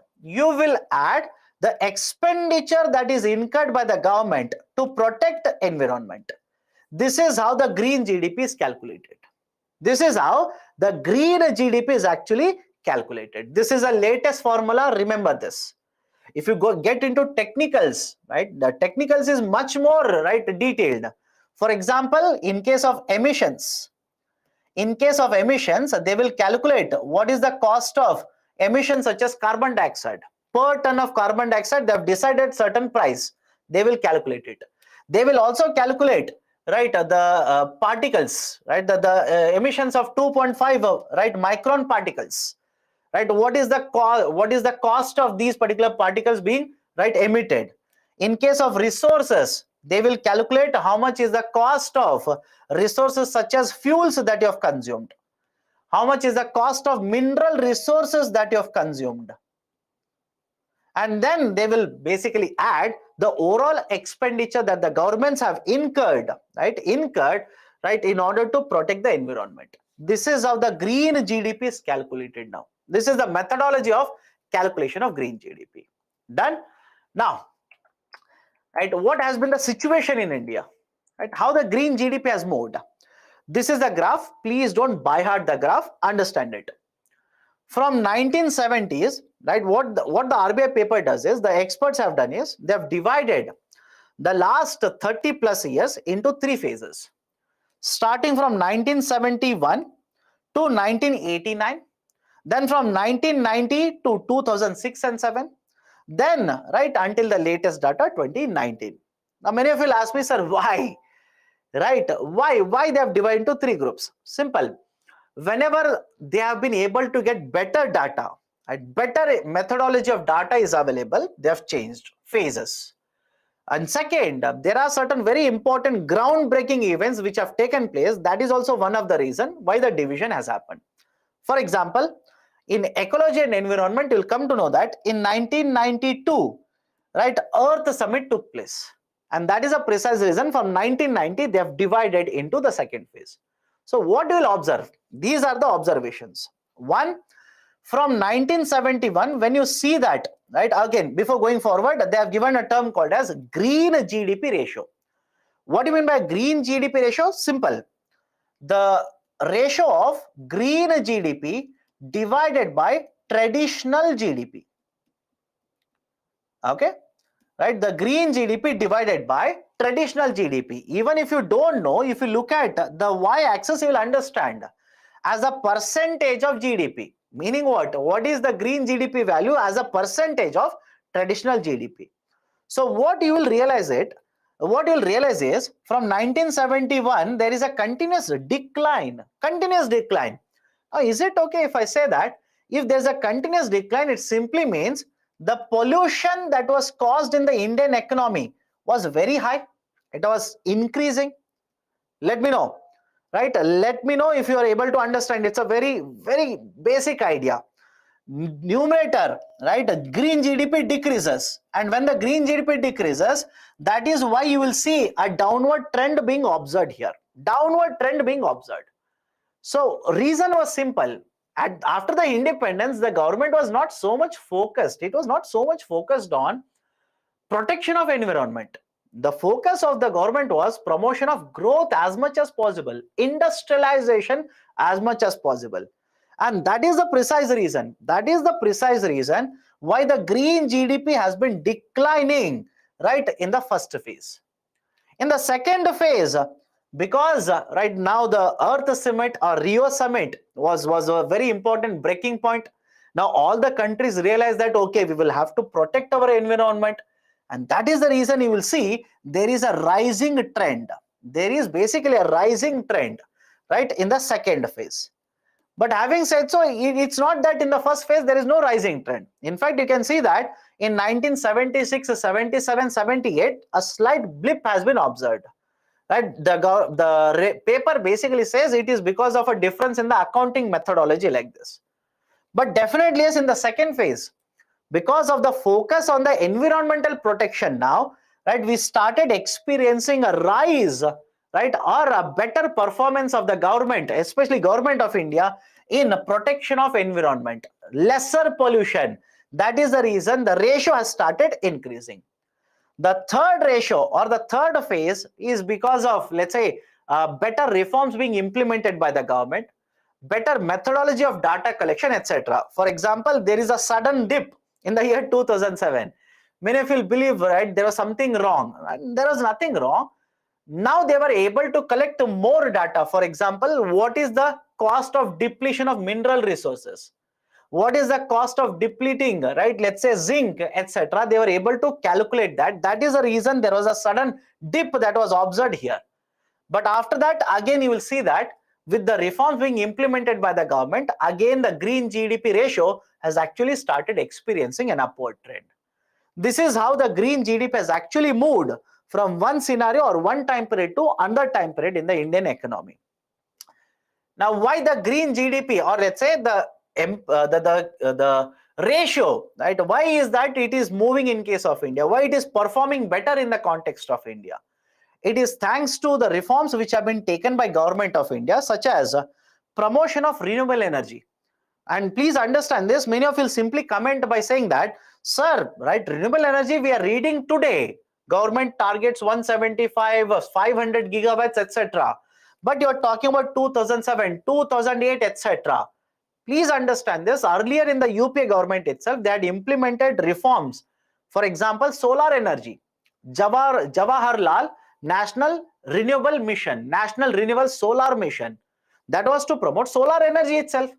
the expenditure that is incurred by the government to protect the environment. This is how the green GDP is calculated. This is how the green GDP is actually calculated. This is the latest formula. Remember this. If you get into technicals, right, the technicals is much more, right, detailed. For example, in case of emissions, they will calculate what is the cost of emissions such as carbon dioxide. Per ton of carbon dioxide, they have decided certain price. They will calculate it. They will also calculate, right, the particles, right, the emissions of 2.5, right, micron particles. Right, what is the cost of these particular particles being, right, emitted? In case of resources, they will calculate how much is the cost of resources such as fuels that you have consumed. How much is the cost of mineral resources that you have consumed? And then they will basically add the overall expenditure that the governments have incurred, right, in order to protect the environment. This is how the green GDP is calculated now. This is the methodology of calculation of green GDP. Done? Now, right, what has been the situation in India? Right, how the green GDP has moved. This is the graph. Please don't by heart the graph. Understand it. From 1970s, right, what the RBI paper does is, the experts have done is, they have divided the last 30 plus years into 3 phases. Starting from 1971 to 1989, then from 1990 to 2006 and 7, then right until the latest data 2019. Now many of you will ask me, sir, why? right? Why they have divided into three groups? Simple. Whenever they have been able to get better data, and better methodology of data is available, they have changed phases. And second, there are certain very important groundbreaking events which have taken place. That is also one of the reason why the division has happened. For example, in ecology and environment, you'll come to know that in 1992, right, Earth Summit took place. And that is a precise reason from 1990, they have divided into the second phase. So what you will observe? These are the observations. One, from 1971, when you see that, right, again, before going forward, they have given a term called as green GDP ratio. What do you mean by green GDP ratio? Simple. The ratio of green GDP divided by traditional GDP. Okay, right? The green GDP divided by traditional GDP. Even if you don't know, if you look at the y-axis, you will understand as a percentage of GDP. Meaning what? What is the green GDP value as a percentage of traditional GDP? So what you will realize is from 1971 there is a continuous decline. Now, is it okay if I say that if there's a continuous decline, it simply means the pollution that was caused in the Indian economy was very high. It was increasing. Let me know, right? Let me know if you are able to understand. It's a very basic idea. Numerator, right? Green GDP decreases, and when the green GDP decreases, that is why you will see a downward trend being observed here. Downward trend being observed. So reason was simple. After the independence, the government was not so much focused. It was not so much focused on protection of environment. The focus of the government was promotion of growth as much as possible, industrialization as much as possible. And that is the precise reason. That is the precise reason why the green GDP has been declining, right, in the first phase. In the second phase, because right now the Earth Summit or Rio Summit was a very important breaking point. Now all the countries realize that, okay, we will have to protect our environment. And that is the reason you will see there is a rising trend. There is basically a rising trend, right, in the second phase. But having said so, it's not that in the first phase there is no rising trend. In fact, you can see that in 1976, 77, 78, a slight blip has been observed. Right? The paper basically says it is because of a difference in the accounting methodology like this. But definitely, yes, in the second phase, because of the focus on the environmental protection now, right, we started experiencing a rise, right, or a better performance of the government, especially government of India, in protection of environment, lesser pollution. That is the reason the ratio has started increasing. The third ratio or the third phase is because of, let's say, better reforms being implemented by the government, better methodology of data collection, etc. For example, there is a sudden dip in the year 2007. Many of you believe, right, there was something wrong. There was nothing wrong. Now they were able to collect more data. For example, what is the cost of depletion of mineral resources? What is the cost of depleting, right, let's say zinc, etc. They were able to calculate that. That is the reason there was a sudden dip that was observed here. But after that, again, you will see that with the reforms being implemented by the government, again the green GDP ratio has actually started experiencing an upward trend. This is how the green GDP has actually moved from one scenario or one time period to another time period in the Indian economy. Now, why the green GDP, or let's say the ratio, right? Why is that it is moving in case of India? Why it is performing better in the context of India? It is thanks to the reforms which have been taken by government of India, such as promotion of renewable energy. And please understand this, many of you will simply comment by saying that, sir, right, renewable energy we are reading today, government targets 175, 500 gigawatts, etc. But you are talking about 2007, 2008, etc. Please understand this, earlier in the UPA government itself, they had implemented reforms. For example, solar energy, Jawaharlal National Renewable Mission, National Renewable Solar Mission, that was to promote solar energy itself.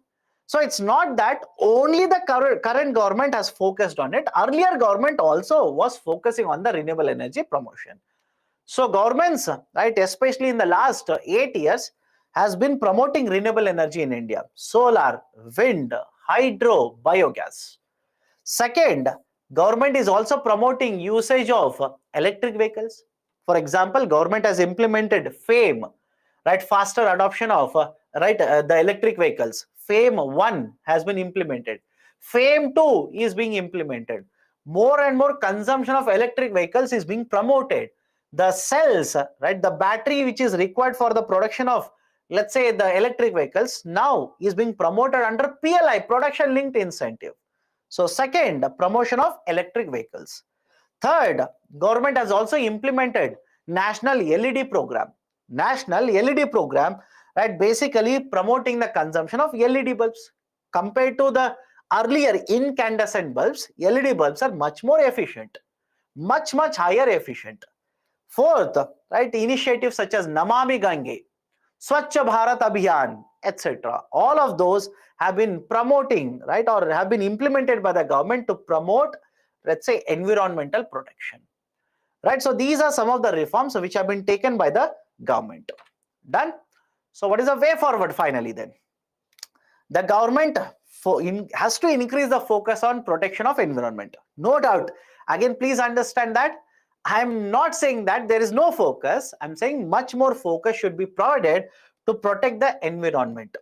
So it's not that only the current government has focused on it. Earlier government also was focusing on the renewable energy promotion. So governments, right, especially in the last 8 years, has been promoting renewable energy in India: solar, wind, hydro, biogas. Second, government is also promoting usage of electric vehicles. For example, government has implemented FAME, right, faster adoption of the electric vehicles. FAME 1 has been implemented. FAME 2 is being implemented. More and more consumption of electric vehicles is being promoted. The cells, right, the battery which is required for the production of, let's say, the electric vehicles now is being promoted under PLI, production linked incentive. So second, promotion of electric vehicles. Third, government has also implemented national LED program. National LED program, right, basically promoting the consumption of LED bulbs. Compared to the earlier incandescent bulbs, LED bulbs are much more efficient, much higher efficient. Fourth, right, initiatives such as Namami Gange, Swachh Bharat Abhiyan, etc. All of those have been promoting, right, or have been implemented by the government to promote, let's say, environmental protection. Right, so these are some of the reforms which have been taken by the government. Done. So what is the way forward finally then? The government has to increase the focus on protection of environment. No doubt. Again, please understand that I'm not saying that there is no focus. I'm saying much more focus should be provided to protect the environment.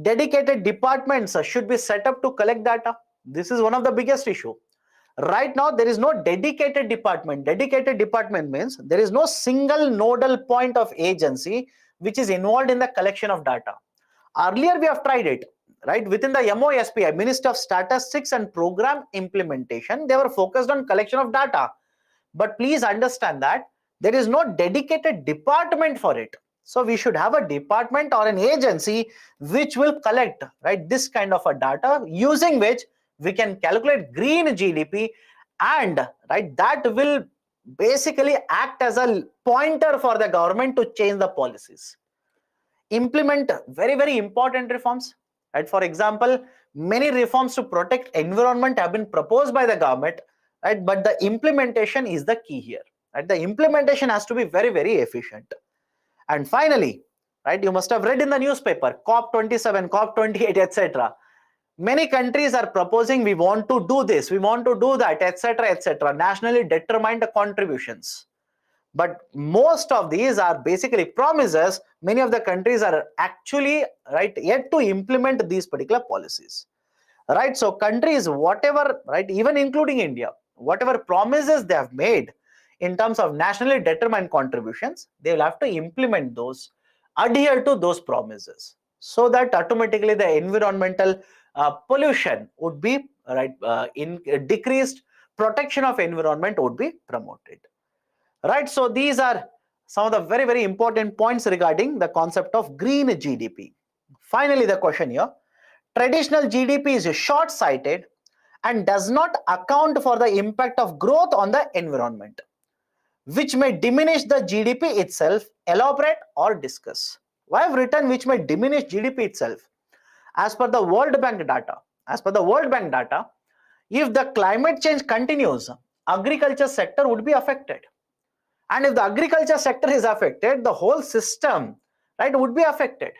Dedicated departments should be set up to collect data. This is one of the biggest issue. Right now, there is no dedicated department. Dedicated department means there is no single nodal point of agency which is involved in the collection of data. Earlier, we have tried it, right? Within the MOSPI, Ministry of Statistics and Program Implementation, they were focused on collection of data. But please understand that there is no dedicated department for it. So we should have a department or an agency which will collect, right, this kind of a data, using which we can calculate green GDP, and right, that will basically act as a pointer for the government to change the policies. Implement very important reforms, right? For example, many reforms to protect environment have been proposed by the government, right? But the implementation is the key here, right? The implementation has to be very efficient. And finally, right, you must have read in the newspaper, COP27, COP28, etc. Many countries are proposing, we want to do this, we want to do that, etc., nationally determined contributions. But most of these are basically promises. Many of the countries are actually, right, yet to implement these particular policies. Right, so countries, whatever, right, even including India, whatever promises they have made in terms of nationally determined contributions, they will have to implement those, adhere to those promises, so that automatically the environmental pollution would be, right, in decreased, protection of environment would be promoted. Right, so these are some of the very important points regarding the concept of green GDP. Finally, the question here: traditional GDP is short-sighted and does not account for the impact of growth on the environment, which may diminish the GDP itself. Elaborate or discuss. Why have written which may diminish GDP itself? As per the World Bank data, if the climate change continues, agriculture sector would be affected. And if the agriculture sector is affected, the whole system, right, would be affected.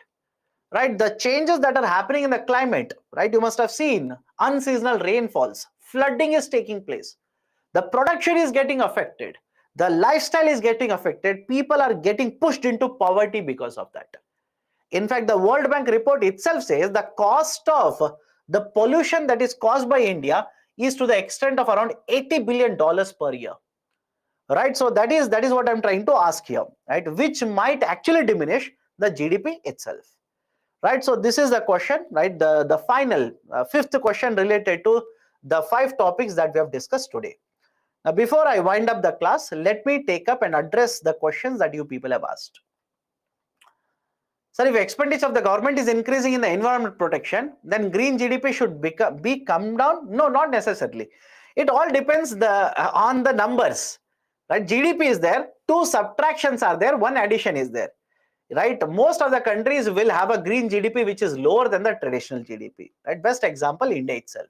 Right, the changes that are happening in the climate, right, you must have seen unseasonal rainfalls, flooding is taking place, the production is getting affected, the lifestyle is getting affected, people are getting pushed into poverty because of that. In fact, the World Bank report itself says the cost of the pollution that is caused by India is to the extent of around $80 billion per year. Right, so that is what I'm trying to ask here, right, which might actually diminish the GDP itself. Right, so this is the question, right, the final fifth question related to the 5 topics that we have discussed today. Now, before I wind up the class, let me take up and address the questions that you people have asked. Sir, if expenditure of the government is increasing in the environment protection, then green GDP should come down? No, not necessarily. It all depends on the numbers. Right, GDP is there, 2 subtractions are there, 1 addition is there. Right, most of the countries will have a green GDP which is lower than the traditional GDP. Right, best example, India itself.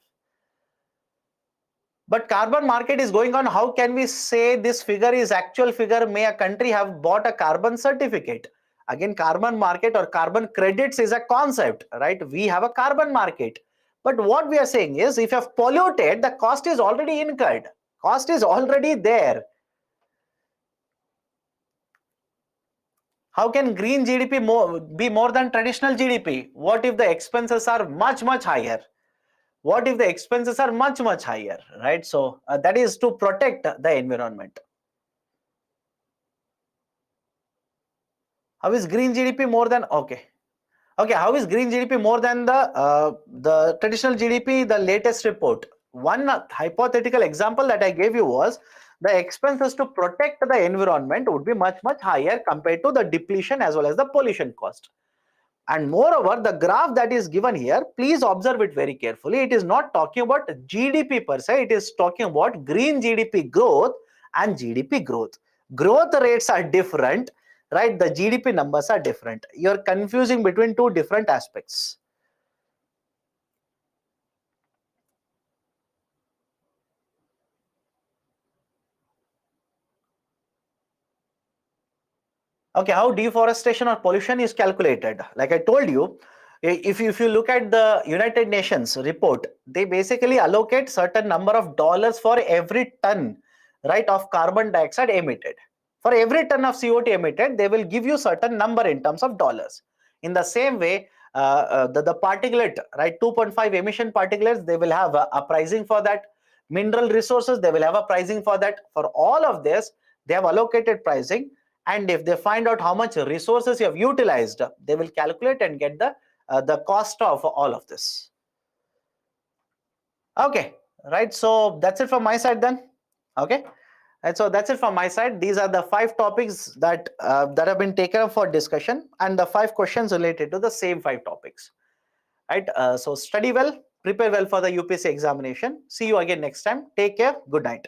But carbon market is going on. How can we say this figure is actual figure? May a country have bought a carbon certificate? Again, carbon market or carbon credits is a concept, right? We have a carbon market. But what we are saying is, if you have polluted, the cost is already incurred. Cost is already there. How can green GDP be more than traditional GDP? What if the expenses are much, much higher? What if the expenses are much, much higher, right? So that is to protect the environment. How is green GDP more than, okay. How is green GDP more than the traditional GDP? The latest report. One hypothetical example that I gave you was the expenses to protect the environment would be much, much higher compared to the depletion as well as the pollution cost. And moreover, the graph that is given here, please observe it very carefully. It is not talking about GDP per se. It is talking about green GDP growth and GDP growth. Growth rates are different, right? The GDP numbers are different. You're confusing between two different aspects. Okay, how deforestation or pollution is calculated? Like I told you, if you look at the United Nations report, they basically allocate certain number of dollars for every ton, right, of carbon dioxide emitted. For every ton of CO2 emitted, they will give you certain number in terms of dollars. In the same way, the particulate, right, 2.5 emission particulates, they will have a pricing for that. Mineral resources, they will have a pricing for that. For all of this, they have allocated pricing, and if they find out how much resources you have utilized, they will calculate and get the cost of all of this. Okay, right, so that's it from my side then. Okay, and so that's it from my side. These are the 5 topics that that have been taken up for discussion, and the 5 questions related to the same 5 topics, right? So study well, prepare well for the UPSC examination. See you again next time. Take care. Good night.